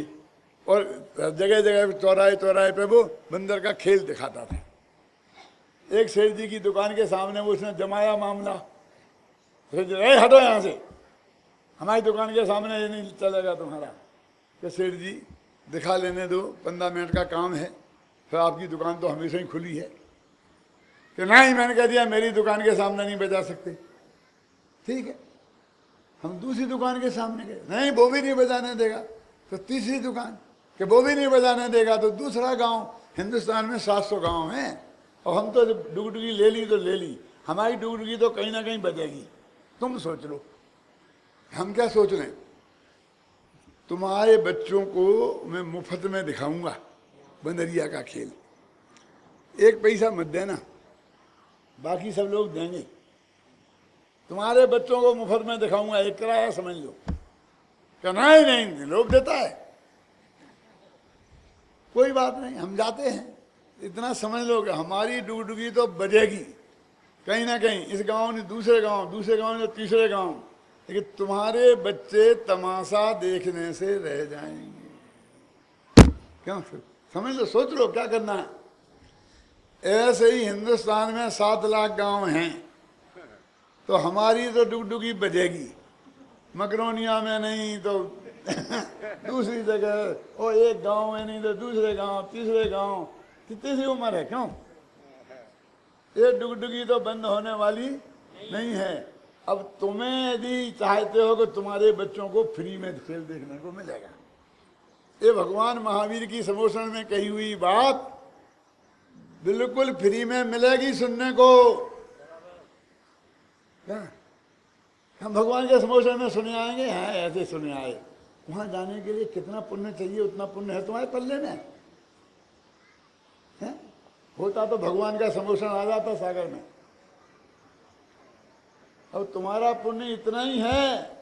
और जगह जगह चौराहे चौराहे पे वो बंदर का खेल दिखाता था। एक सेठ जी की दुकान के सामने वो उसने जमाया मामला, हटो यहाँ से, हमारी दुकान के सामने ये नहीं चलेगा तुम्हारा। कि सेठ जी दिखा लेने दो, 15 मिनट का काम है, फिर आपकी दुकान तो हमेशा ही खुली है। कि नहीं, मैंने कह दिया मेरी दुकान के सामने नहीं बजा सकते। ठीक है, हम दूसरी दुकान के सामने गए, नहीं वो भी नहीं बजाने देगा। तो तीसरी दुकान कि वो भी नहीं बजाने देगा। तो दूसरा गांव, हिंदुस्तान में 700 गांव हैं और हम तो जब डुगडुगी ले ली तो ले ली, हमारी डुगडुगी तो कहीं ना कहीं बजेगी। तुम सोच लो, हम क्या सोच रहे हैं? तुम्हारे बच्चों को मैं मुफ्त में दिखाऊंगा बंदरिया का खेल, 1 पैसा मत देना, बाकी सब लोग देंगे। तुम्हारे बच्चों को मुफ्त में दिखाऊंगा, 1 किराया समझ लो। क्या नहीं नहीं लोग देता है, कोई बात नहीं, हम जाते हैं इतना समझ लो कि हमारी डुगडुगी तो बजेगी कहीं ना कहीं, इस गांव ने दूसरे गांव ने तीसरे गांव, लेकिन तुम्हारे बच्चे तमाशा देखने से रह जाएंगे। क्यों? समझ लो, सोच लो क्या करना है। ऐसे ही हिंदुस्तान में 7 लाख गांव हैं, तो हमारी तो डुगडुगी बजेगी, मकरोनिया में नहीं तो दूसरी जगह, और एक गांव में नहीं तो दूसरे गांव, तीसरे गांव, कितनी सी उम्र है। क्यों? ये डुगडुगी तो बंद होने वाली नहीं है। अब तुम्हें यदि चाहते हो कि तुम्हारे बच्चों को फ्री में खेल देखने को मिलेगा, ये भगवान महावीर की समोषण में कही हुई बात बिल्कुल फ्री में मिलेगी सुनने को। क्या हम भगवान के समोषण में सुने आएंगे? हाँ, ऐसे सुने आए। वहां जाने के लिए कितना पुण्य चाहिए? उतना पुण्य है तुम्हारे पल्ले में? है? होता तो भगवान का समोषण आ जाता सागर में। अब तुम्हारा पुण्य इतना ही है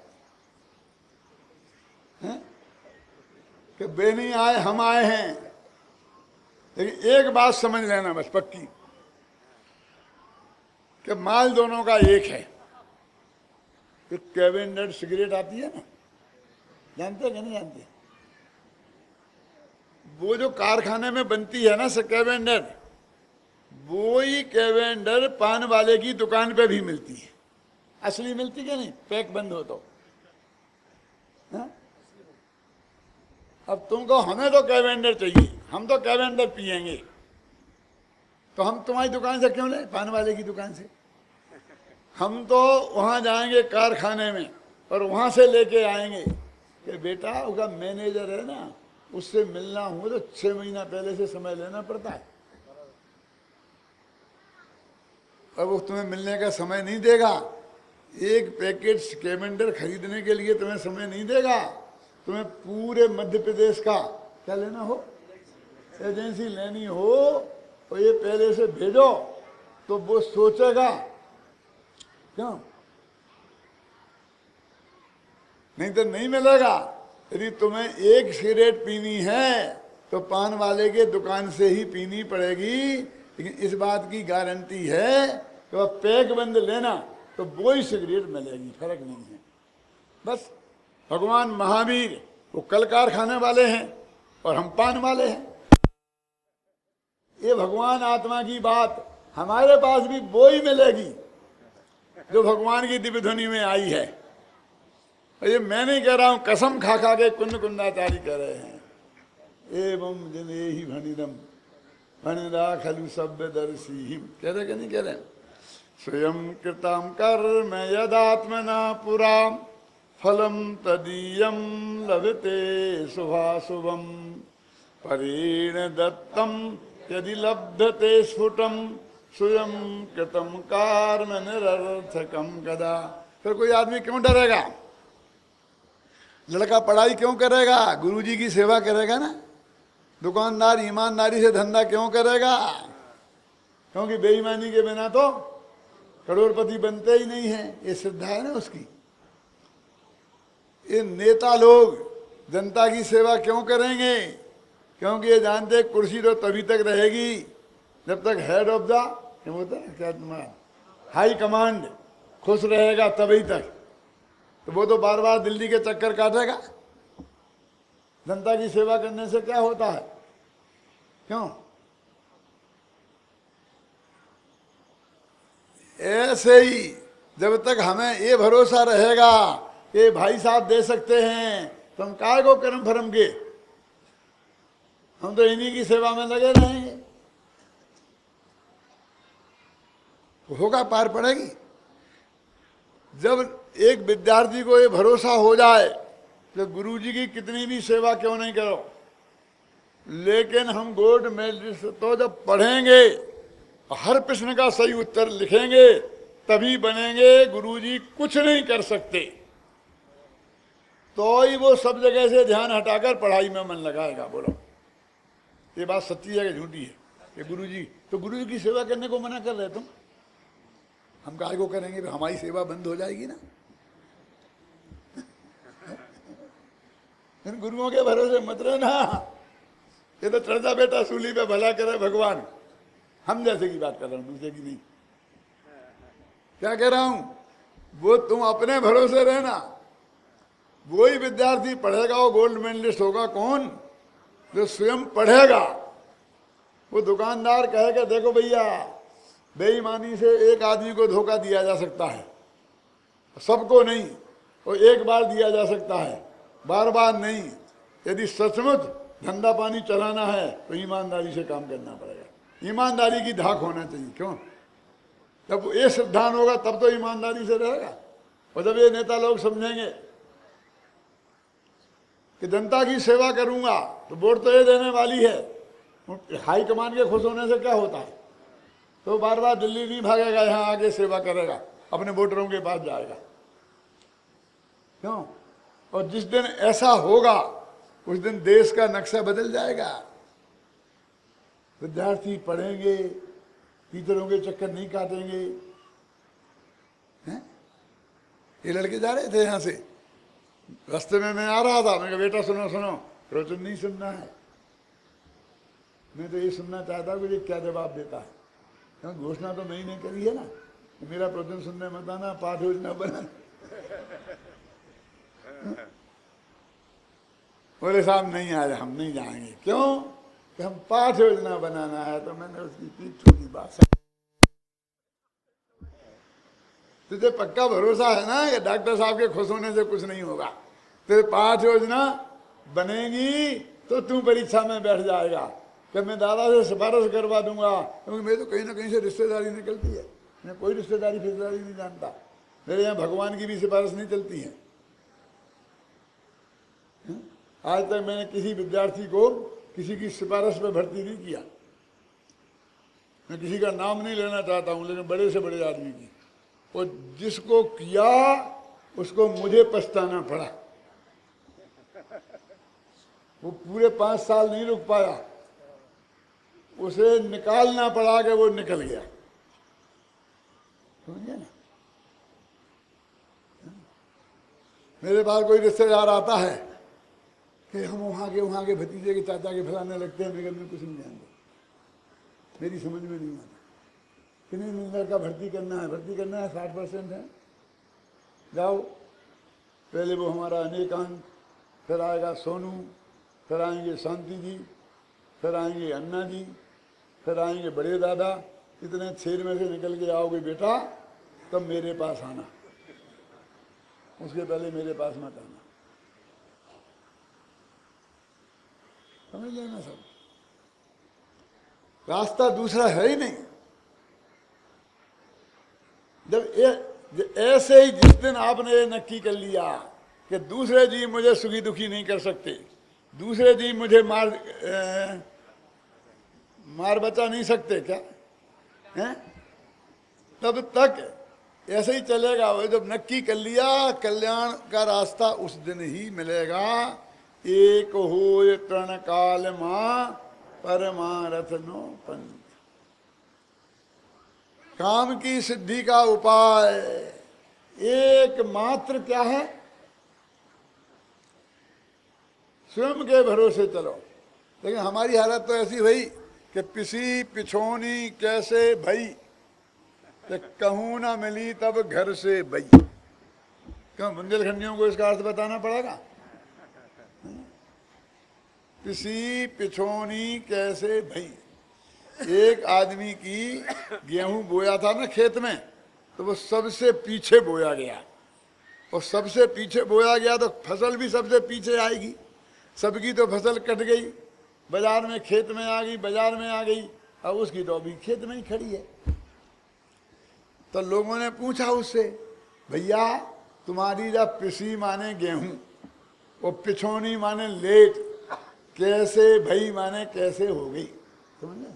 कि वे नहीं आए, हम आए हैं। लेकिन एक बात समझ लेना बस पक्की, कि माल दोनों का एक है। कि कैवेंडर सिगरेट आती है ना, जानते कि नहीं जानते? वो जो कारखाने में बनती है ना कैवेंडर, वो ही कैवेंडर पान वाले की दुकान पे भी मिलती है। असली मिलती क्या नहीं? पैक बंद हो तो। हा? अब तुमको हमें तो कैवेंडर चाहिए, हम तो कैवेंडर पिएंगे, तो हम तुम्हारी दुकान से क्यों लें? पान वाले की दुकान से। हम तो वहां जाएंगे कारखाने में और वहां से लेके आएंगे कि बेटा उसका मैनेजर है ना, उससे मिलना हो तो 6 महीना पहले से समय लेना पड़ता है। अब वो तुम्हें मिलने का समय नहीं देगा। एक पैकेट कैवेंडर खरीदने के लिए तुम्हें समय नहीं देगा। तुम्हें पूरे मध्य प्रदेश का क्या लेना हो, एजेंसी लेनी हो, और ये पहले से भेजो, तो वो सोचेगा। क्यों? नहीं तो नहीं मिलेगा। यदि तुम्हें एक सिगरेट पीनी है तो पान वाले के दुकान से ही पीनी पड़ेगी, लेकिन इस बात की गारंटी है कि वह पैक बंद लेना तो वो ही सिगरेट मिलेगी, फर्क नहीं है। बस भगवान महावीर वो कल कारखाने वाले हैं और हम पान वाले हैं। ये भगवान आत्मा की बात हमारे पास भी वो ही मिलेगी जो भगवान की दिव्य ध्वनि में आई है। और ये मैं नहीं कह रहा हूं, कसम खा खा के कुंड कुंडाचारी कह रहे हैं। एवं जने ही भनिरम भनिरा खलु सभ्य दर्शी, कह रहे कि नहीं कह रहे? स्वयं कृतम कर्म यदात्मना पुरा फलम तदीयम लभते शुभाशुभम परेण दत्तम यदि लभते स्फुटम स्वयं कृतम कर्म निरर्थकम कदा। फिर कोई आदमी क्यों डरेगा? लड़का पढ़ाई क्यों करेगा? गुरुजी की सेवा करेगा ना। दुकानदार ईमानदारी से धंधा क्यों करेगा? क्योंकि बेईमानी के बिना तो करोड़पति बनते ही नहीं है, ये श्रद्धा है ना उसकी। ये नेता लोग जनता की सेवा क्यों करेंगे? क्योंकि ये जानते कुर्सी तो तभी तक रहेगी जब तक हेड ऑफ द क्या तुम्हारा हाई कमांड खुश रहेगा, तभी तक। तो वो तो बार बार दिल्ली के चक्कर काटेगा। जनता की सेवा करने से क्या होता है? क्यों? ऐसे ही जब तक हमें ये भरोसा रहेगा कि भाई साहब दे सकते हैं, तो हम काय को कर्म भरम के, हम तो इन्हीं की सेवा में लगे रहेंगे। होगा, पार पड़ेगी। जब एक विद्यार्थी को ये भरोसा हो जाए तो गुरुजी की कितनी भी सेवा क्यों नहीं करो, लेकिन हम गोल्ड मेडलिस्ट तो जब पढ़ेंगे, हर प्रश्न का सही उत्तर लिखेंगे, तभी बनेंगे। गुरुजी कुछ नहीं कर सकते, तो ही वो सब जगह से ध्यान हटाकर पढ़ाई में मन लगाएगा। बोलो, ये बात सच्ची है कि झूठी है? कि गुरुजी तो गुरुजी की सेवा करने को मना कर रहे तुम, हम काय को करेंगे? तो हमारी सेवा बंद हो जाएगी ना। इन गुरुओं के भरोसे मत रहना। ये तो चढ़ जा बेटा सूली पे, भला करे भगवान। हम जैसे की बात कर रहा हूं, दूसरे की नहीं। क्या कह रहा हूं, वो तुम अपने भरोसे रहना। वही विद्यार्थी पढ़ेगा वो गोल्ड मेडलिस्ट होगा। कौन? जो स्वयं पढ़ेगा। वो दुकानदार कहेगा देखो भैया, बेईमानी से एक आदमी को धोखा दिया जा सकता है, सबको नहीं, और एक बार दिया जा सकता है, बार बार नहीं। यदि सचमुच धंधा पानी चलाना है तो ईमानदारी से काम करना पड़ेगा। ईमानदारी की धाक होना चाहिए। क्यों? जब ये सिद्धांत होगा तब तो ईमानदारी से रहेगा। और जब ये नेता लोग समझेंगे कि जनता की सेवा करूंगा तो वोट तो ये देने वाली है, हाई कमान के खुश होने से क्या होता है, तो बार बार दिल्ली नहीं भागेगा, यहाँ आके सेवा करेगा, अपने वोटरों के पास जाएगा। क्यों? और जिस दिन ऐसा होगा उस दिन देश का नक्शा बदल जाएगा। विद्यार्थी पढ़ेंगे, टीचरों के चक्कर नहीं काटेंगे। हैं? ये लड़के जा रहे थे यहाँ से, रास्ते में मैं आ रहा था, मैं कहा बेटा सुनो सुनो, प्रवचन नहीं सुनना है। मैं तो ये सुनना चाहता हूँ कि ये क्या जवाब देता है, क्योंकि घोषणा तो मैंने करी है ना, मेरा प्रवचन सुनने मत आना, पाठ योजना बनाना। बोले साहब नहीं आए, हम नहीं जाएंगे। क्यों? कि हम पाठ योजना बनाना है। तो मैंने उसकी पीठ ठोकी। बात तुझे पक्का भरोसा है ना कि डॉक्टर साहब के खुश होने से कुछ नहीं होगा? तेरे पाठ योजना बनेगी तो तू परीक्षा में बैठ जाएगा कि मैं दादा से सिफारिश करवा दूंगा, क्योंकि मेरे तो कहीं ना कहीं से रिश्तेदारी निकलती है। मैं कोई रिश्तेदारी फिश्तेदारी नहीं जानता, मेरे यहाँ भगवान की भी सिफारिश नहीं चलती है। आज तक मैंने किसी विद्यार्थी को किसी की सिफारिश पे भर्ती नहीं किया। मैं किसी का नाम नहीं लेना चाहता हूं, लेकिन बड़े से बड़े आदमी की, और जिसको किया उसको मुझे पछताना पड़ा। वो पूरे 5 साल नहीं रुक पाया, उसे निकालना पड़ा कि वो निकल गया। समझे ना? मेरे पास कोई रिश्तेदार आता है कि हम वहाँ के भतीजे के चाचा के फलाने लगते हैं, मैं कुछ नहीं जानता, मेरी समझ में नहीं आता। कितने मिलकर का भर्ती करना है 60% है, जाओ। पहले वो हमारा अनेकांत, फिर आएगा सोनू, फिर आएंगे शांति जी, फिर आएंगे अन्ना जी, फिर आएंगे बड़े दादा। इतने 6 में से निकल के आओगे बेटा तब मेरे पास आना, उसके पहले मेरे पास मत आना। समझ लेना सब, रास्ता दूसरा है ही नहीं। जब ऐसे ही जिस दिन आपने ये नक्की कर लिया कि दूसरे जीव मुझे सुखी दुखी नहीं कर सकते, दूसरे जीव मुझे मार बचा नहीं सकते क्या हैं, तब तक ऐसे ही चलेगा। वो जब नक्की कर लिया कल्याण का रास्ता उस दिन ही मिलेगा। एक हो तृण काल मां परमारथ नो पंथ। काम की सिद्धि का उपाय एकमात्र क्या है? स्वयं के भरोसे चलो। लेकिन हमारी हालत तो ऐसी हुई कि पिसी पिछोनी कैसे भई, कि कहूं ना मिली तब घर से बई। क्यों? बुंदेलखंडियों को इसका अर्थ बताना पड़ेगा। पिसी पिछोनी कैसे भई। एक आदमी की गेहूं बोया था ना खेत में, तो वो सबसे पीछे बोया गया, और सबसे पीछे बोया गया तो फसल भी सबसे पीछे आएगी। सबकी तो फसल कट गई, बाजार में खेत में आ गई, बाजार में आ गई, अब उसकी तो अभी खेत में ही खड़ी है। तो लोगों ने पूछा उससे, भैया तुम्हारी जब पिसी माने गेहूं और पिछोनी माने लेट, कैसे भई माने कैसे हो गई। समझे?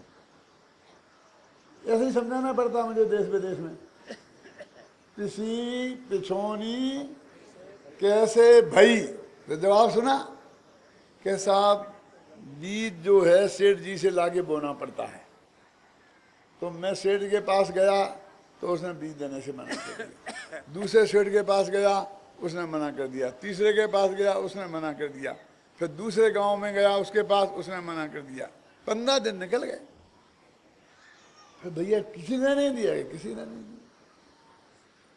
ऐसे ही समझाना पड़ता मुझे देश विदेश में। पिसी पिछोनी कैसे भई। तो जवाब सुना कि साहब बीज जो है सेठ जी से लाके बोना पड़ता है। तो मैं सेठ के पास गया तो उसने बीज देने से मना कर दिया। दूसरे सेठ के पास गया, उसने मना कर दिया। तीसरे के पास गया, उसने मना कर दिया। फिर दूसरे गांव में गया उसके पास, उसने मना कर दिया। 15 दिन निकल गए, फिर भैया किसी ने नहीं दिया, किसी ने नहीं दिया।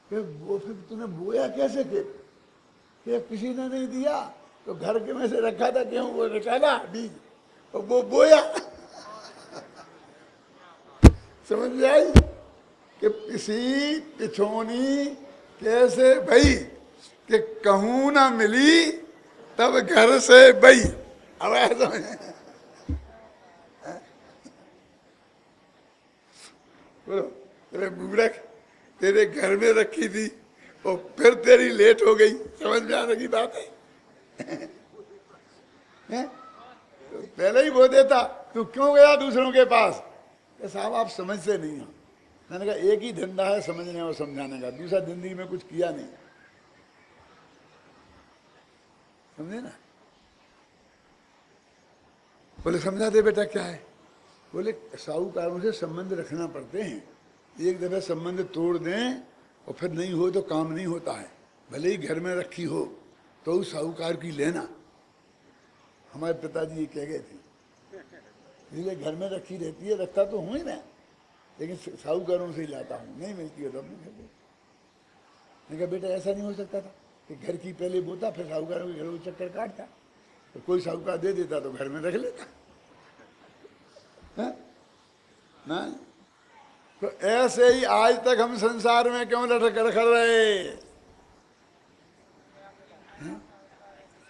फिर तूने बोया कैसे? कि किसी ने नहीं दिया तो घर के में से रखा था गेहूं, वो निकाला बीज और वो बोया। समझ में आई कि किसी पिछोनी कैसे भई कि कहूं ना मिली तब घर से बई। अब ऐसा बोलो, तेरे मूर्ख, तेरे घर में रखी थी और फिर तेरी लेट हो गई। समझ में आने की बात है? तो पहले ही वो देता, तू क्यों गया दूसरों के पास? साहब आप समझते नहीं हो। मैंने कहा एक ही धंधा है समझने और समझाने का, दूसरा जिंदगी में कुछ किया नहीं। समझे ना? बोले समझा दे बेटा क्या है? बोले साहूकारों से संबंध रखना पड़ते हैं, एक दफे संबंध तोड़ दें और फिर नहीं हो तो काम नहीं होता है। भले ही घर में रखी हो तो उस साहूकार की लेना। हमारे पिताजी ये कह गए थे, इसलिए घर में रखी रहती है, रखता तो हूँ ही ना, लेकिन साहूकारों से ही लाता हूँ, नहीं मिलती है तो अपने घर पे। मैंने कहा बेटा ऐसा नहीं हो सकता था कि घर की पहले बोता फिर साहूकारों के घरों के चक्कर काटता, तो कोई साहूकार दे देता तो घर में रख लेता है ना। तो ऐसे ही आज तक हम संसार में क्यों लटक रख रहे?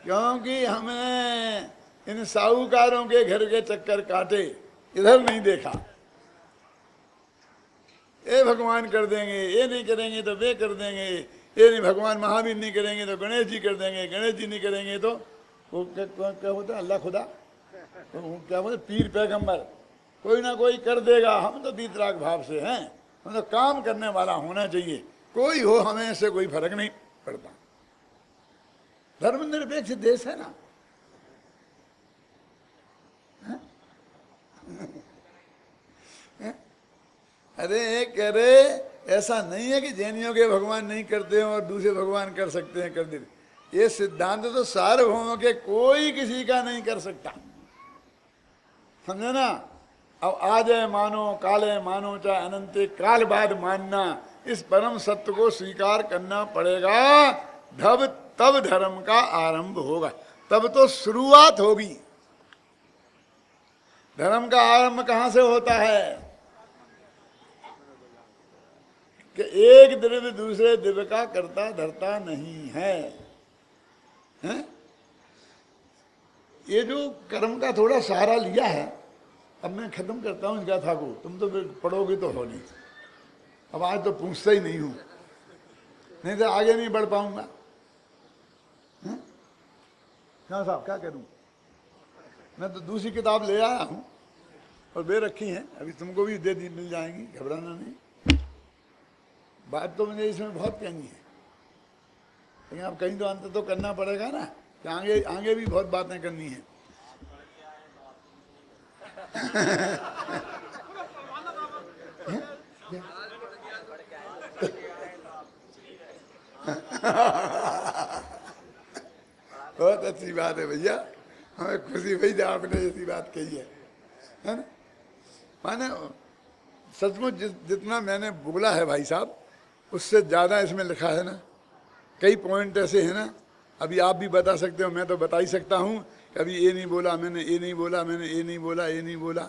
क्योंकि हमने इन साहूकारों के घर के चक्कर काटे, इधर नहीं देखा। ये भगवान कर देंगे, ये नहीं करेंगे तो वे कर देंगे, ये नहीं भगवान महावीर नहीं करेंगे तो गणेश जी कर देंगे, गणेश जी नहीं करेंगे तो वो क्या होता है अल्लाह खुदा, तो क्या बोलते पीर पैगंबर, कोई ना कोई कर देगा। हम तो बीतराग भाव से हैं, हम तो काम करने वाला होना चाहिए, कोई हो हमें इससे कोई फर्क नहीं पड़ता। धर्मनिरपेक्ष देश है ना। अरे कह रहे ऐसा नहीं है कि जैनियों के भगवान नहीं करते हैं और दूसरे भगवान कर सकते हैं, कर दे। ये सिद्धांत तो सार्वभौम के कोई किसी का नहीं कर सकता, समझे ना। अब आज है मानो, काल है मानो, चाहे अनंत काल बाद मानना, इस परम सत्य को स्वीकार करना पड़ेगा। तब धर्म का आरंभ होगा, तब तो शुरुआत होगी। धर्म का आरंभ कहां से होता है कि एक द्रव्य दूसरे द्रव्य का करता धरता नहीं है, हैं? ये जो कर्म का थोड़ा सहारा लिया है, अब मैं खत्म करता हूं इस गाथा को, तुम तो पढ़ोगे तो हो नहीं। अब आज तो पूछता ही नहीं हूं, नहीं तो आगे नहीं बढ़ पाऊंगा। क्या साहब क्या करूं? मैं तो दूसरी किताब ले आया हूं और वे रखी हैं, अभी तुमको भी दे दी, मिल जाएंगी, घबराना नहीं। बात तो मुझे इसमें बहुत कहनी है, लेकिन अब कहीं तो अंत तो करना पड़ेगा ना, कि आगे आगे भी बहुत बातें करनी है। बहुत अच्छी बात है भैया, हमें खुशी हुई जब आपने ऐसी बात कही है ना। माने सचमुच जितना मैंने बोला है भाई साहब, उससे ज़्यादा इसमें लिखा है ना। कई पॉइंट ऐसे हैं ना, अभी आप भी बता सकते हो, मैं तो बता ही सकता हूँ। कभी ये नहीं बोला मैंने, ये नहीं बोला मैंने, ये नहीं बोला, ये नहीं बोला।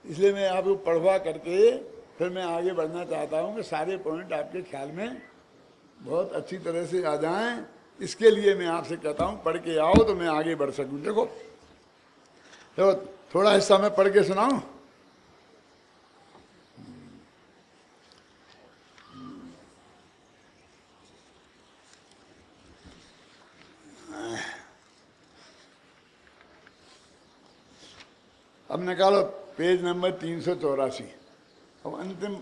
इसलिए मैं आपको पढ़वा करके फिर मैं आगे बढ़ना चाहता हूँ कि सारे पॉइंट आपके ख्याल में बहुत अच्छी तरह से आ जाएं। इसके लिए मैं आपसे कहता हूँ पढ़ के आओ तो मैं आगे बढ़ सकूँ। देखो तो थोड़ा हिस्सा मैं पढ़ के सुनाऊँ। अब निकालो पेज नंबर 384। अब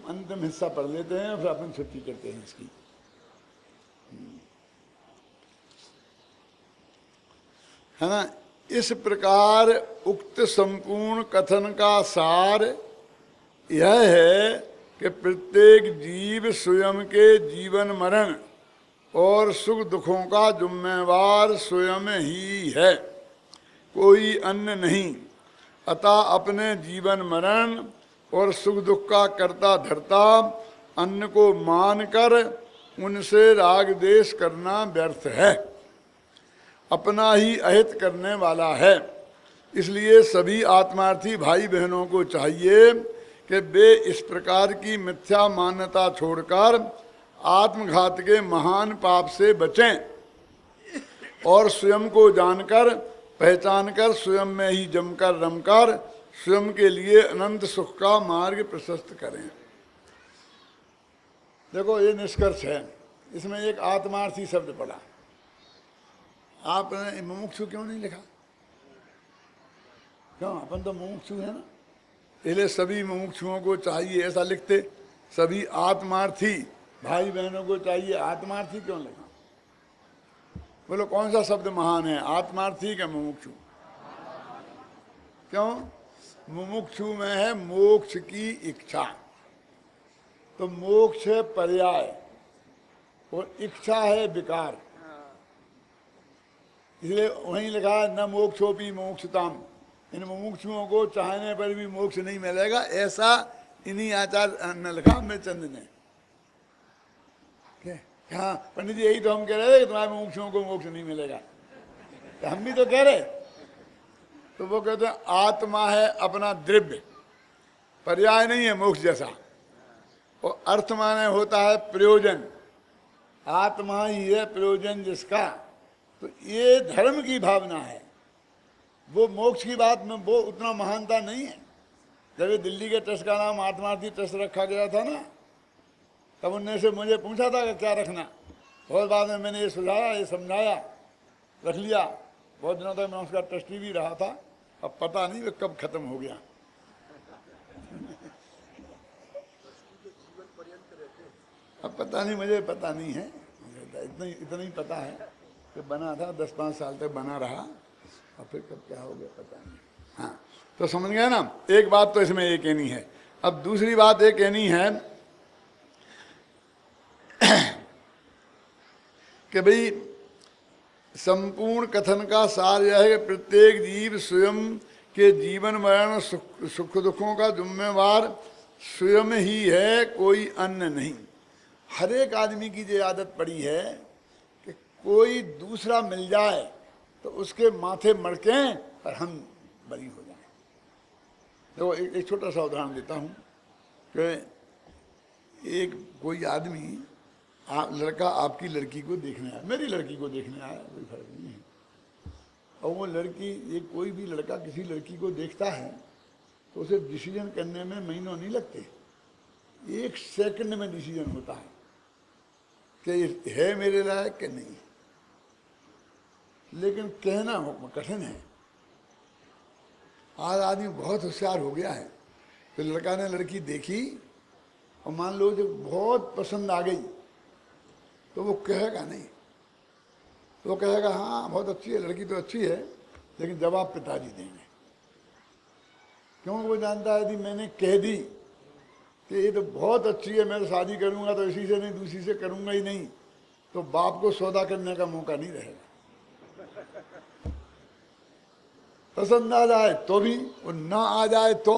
अंतिम हिस्सा पढ़ लेते हैं और फिर अपन छुट्टी करते हैं इसकी। है ना। इस प्रकार उक्त संपूर्ण कथन का सार यह है कि प्रत्येक जीव स्वयं के जीवन मरण और सुख दुखों का जिम्मेवार स्वयं ही है, कोई अन्य नहीं। अतः अपने जीवन मरण और सुख दुख का कर्ता धर्ता अन्य को मानकर उनसे राग द्वेष करना व्यर्थ है, अपना ही अहित करने वाला है। इसलिए सभी आत्मार्थी भाई बहनों को चाहिए कि वे इस प्रकार की मिथ्या मान्यता छोड़कर आत्मघात के महान पाप से बचें और स्वयं को जानकर पहचानकर स्वयं में ही जमकर रमकर स्वयं के लिए अनंत सुख का मार्ग प्रशस्त करें। देखो ये निष्कर्ष है, इसमें एक आत्मार्थी शब्द पड़ा। आपने मुमुक्षु क्यों नहीं लिखा? क्यों? अपन तो मुमुक्षु है ना, इसलिए सभी मुमुक्षुओं को चाहिए ऐसा लिखते। सभी आत्मार्थी भाई बहनों को चाहिए, आत्मार्थी क्यों लिखा? बोलो कौन सा शब्द महान है, आत्मार्थी क्या मुमुक्षु? क्यों? मुमुक्षु में है मोक्ष की इच्छा, तो मोक्ष है पर्याय और इच्छा है विकार, इसलिए वहीं लिखा है न मोक्षोपि मुमुक्षुताम। इन मुमुक्षुओं को चाहने पर भी मोक्ष नहीं मिलेगा, ऐसा इन्हीं आचार्य ने लिखा, अमृतचंद ने। हाँ पंडित जी यही तो हम कह रहे थे कि तुम्हारे मुमुक्षुओं को मोक्ष नहीं मिलेगा, तो हम भी तो कह रहे। तो वो कहते हैं आत्मा है अपना द्रव्य, पर्याय नहीं है मोक्ष जैसा, और अर्थ माने होता है प्रयोजन, आत्मा ही है प्रयोजन जिसका। तो ये धर्म की भावना है, वो मोक्ष की बात में वो उतना महानता नहीं है। जब ये दिल्ली के ट्रस्ट का नाम आत्मार्थी ट्रस्ट रखा गया था ना, तब उनने से मुझे पूछा था कि क्या रखना, बहुत बाद में मैंने ये सुझाया, ये समझाया, रख लिया। बहुत दिनों तक मैं उसका ट्रस्टी भी रहा था, अब पता नहीं वो कब खत्म हो गया। अब पता नहीं, मुझे पता नहीं है, इतना ही पता है कि बना था 10-5 साल तक बना रहा, और फिर कब क्या हो गया पता नहीं। हाँ तो समझ गए ना, एक बात तो इसमें ये कहनी है। अब दूसरी बात ये कहनी है कि भाई संपूर्ण कथन का सार यह है कि प्रत्येक जीव स्वयं के जीवन मरण सुख दुखों का जिम्मेवार स्वयं ही है, कोई अन्य नहीं। हर एक आदमी की ये आदत पड़ी है कि कोई दूसरा मिल जाए तो उसके माथे मड़कें और हम बरी हो जाएं। देखो एक छोटा सा उदाहरण देता हूँ कि एक कोई आदमी लड़का आपकी लड़की को देखने आया, मेरी लड़की को देखने आया, कोई फर्क नहीं है। और वो लड़की, एक कोई भी लड़का किसी लड़की को देखता है तो उसे डिसीजन करने में महीनों नहीं लगते, 1 सेकंड में डिसीजन होता है कि है मेरे लायक कि नहीं। लेकिन कहना कठिन है। आज आदमी बहुत होशियार हो गया है। तो लड़का ने लड़की देखी और मान लो जब बहुत पसंद आ गई तो वो कहेगा नहीं, तो वो कहेगा हाँ बहुत अच्छी है लड़की, तो अच्छी है, लेकिन जवाब पिताजी देंगे। क्यों? वो जानता है यदि मैंने कह दी कि ये तो बहुत अच्छी है, मैं तो शादी करूंगा तो इसी से नहीं दूसरी से करूंगा ही नहीं, तो बाप को सौदा करने का मौका नहीं रहेगा। पसंद आ जाए तो भी, और ना आ जाए तो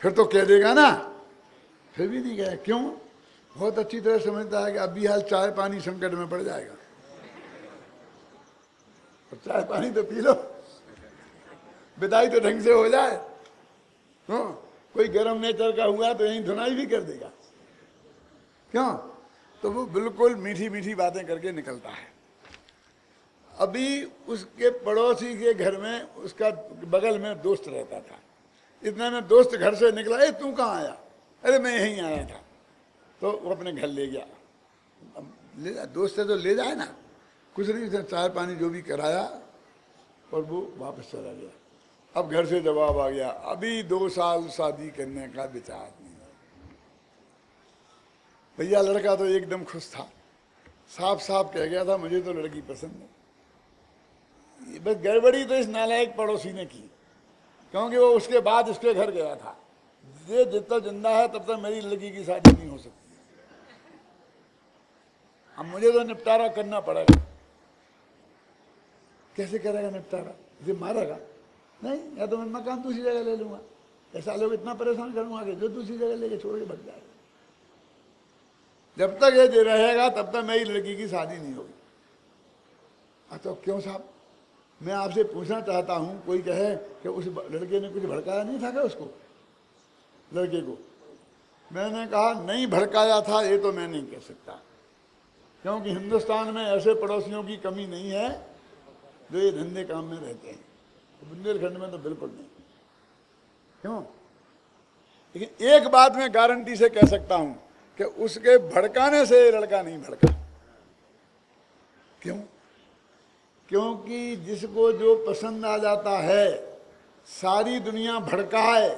फिर तो कह देगा ना, फिर भी नहीं कहे। क्यों? बहुत अच्छी तरह समझता है कि अब भी हाल चाय पानी संकट में पड़ जाएगा, और चाय पानी तो पी लो, विदाई तो ढंग से हो जाए। कोई गर्म नेचर का हुआ तो यहीं धुनाई भी कर देगा। क्यों? तो वो बिल्कुल मीठी मीठी बातें करके निकलता है। अभी उसके पड़ोसी के घर में उसका बगल में दोस्त रहता था, इतने में दोस्त घर से निकला, ए तू कहाँ आया? अरे मैं यहीं आया था। तो वो अपने घर ले गया। अब ले जा, दोस्त है तो ले जाए ना, कुछ नहीं, उसने चाय पानी जो भी कराया और वो वापस चला गया। अब घर से जवाब आ गया, अभी 2 साल शादी करने का विचार नहीं। भैया लड़का तो एकदम खुश था, साफ साफ कह गया था मुझे तो लड़की पसंद है। बस गड़बड़ी तो इस नालायक पड़ोसी ने की, क्योंकि वो उसके बाद उसके घर गया था। ये जब तक जिंदा है तब तक मेरी लड़की की शादी नहीं हो सकती। अब मुझे तो निपटारा करना पड़ेगा। कैसे करेगा निपटारा? जो मारेगा नहीं, या तो मैं मकान दूसरी जगह ले लूंगा। ऐसा लोग इतना परेशान करूंगा कि जो दूसरी जगह लेके छोड़ के भग जाएगा। जब तक ये रहेगा तब तक मेरी लड़की की शादी नहीं होगी। तो क्यों साहब, मैं आपसे पूछना चाहता हूं, कोई कहे कि उस लड़के ने कुछ भड़काया नहीं था क्या उसको, लड़के को? मैंने कहा नहीं भड़काया था ये तो मैं नहीं कह सकता, क्योंकि हिंदुस्तान में ऐसे पड़ोसियों की कमी नहीं है जो ये धंधे काम में रहते हैं। बुंदेलखंड में तो बिल्कुल नहीं। क्यों? लेकिन एक बात मैं गारंटी से कह सकता हूं कि उसके भड़काने से ये लड़का नहीं भड़का। क्यों? क्योंकि जिसको जो पसंद आ जाता है, सारी दुनिया भड़काए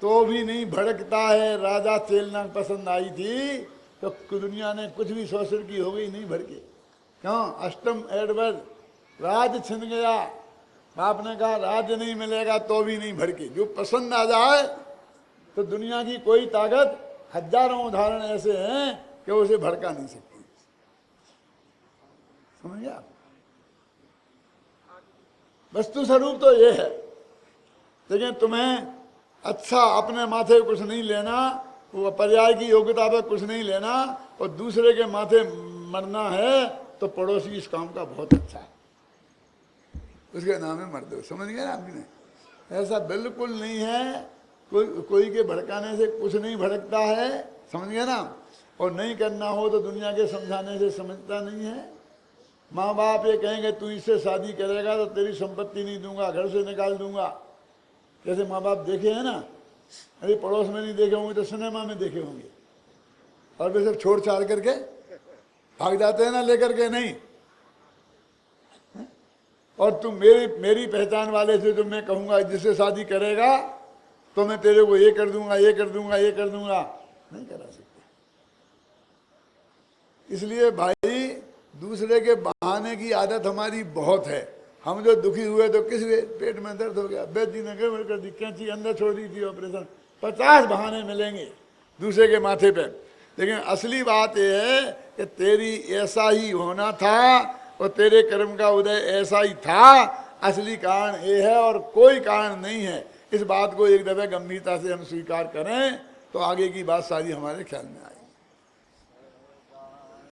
तो भी नहीं भड़कता है। राजा चेलना पसंद आई थी तो दुनिया ने कुछ भी 100 सिर की हो गई, नहीं भड़के। क्यों? अष्टम एडवर्ड, राज छिन गया, बाप ने कहा राज्य नहीं मिलेगा तो भी नहीं भड़के। जो पसंद आ जाए तो दुनिया की कोई ताकत, हजारों उदाहरण ऐसे हैं कि उसे भड़का नहीं सकती। समझ गया? वस्तु स्वरूप तो ये है, लेकिन तुम्हें अच्छा अपने माथे कुछ नहीं लेना, वो पर्याय की योग्यता पर कुछ नहीं लेना, और दूसरे के माथे मरना है तो पड़ोसी इस काम का बहुत अच्छा है, उसके नाम में मर दो। समझ गए ना आपने? ऐसा बिल्कुल नहीं है। कोई के भड़काने से कुछ नहीं भड़कता है। समझ गए ना? और नहीं करना हो तो दुनिया के समझाने से समझता नहीं है। माँ बाप ये कहेंगे तू इससे शादी करेगा तो तेरी संपत्ति नहीं दूंगा, घर से निकाल दूंगा। जैसे माँ बाप देखे हैं ना, अरे पड़ोस में नहीं देखे होंगे तो सिनेमा में देखे होंगे, और वे सब छोड़ छाड़ करके भाग जाते हैं ना लेकर के। नहीं, और तुम मेरी पहचान वाले से जो मैं कहूंगा जिससे शादी करेगा तो मैं तेरे को ये कर दूंगा, ये कर दूंगा, ये कर दूंगा, नहीं करा सकते। इसलिए भाई दूसरे के बहाने की आदत हमारी बहुत है। हम जो दुखी हुए तो किस पेट में दर्द हो गया, वैद्य जी ने गड़बड़ कर दी, कैंची अंदर छोड़ दी थी, ऑपरेशन, 50 बहाने मिलेंगे दूसरे के माथे पे। लेकिन असली बात यह है कि तेरी ऐसा ही होना था और तेरे कर्म का उदय ऐसा ही था। असली कारण ये है और कोई कारण नहीं है। इस बात को एक दफे गंभीरता से हम स्वीकार करें तो आगे की बात सारी हमारे ख्याल में आए।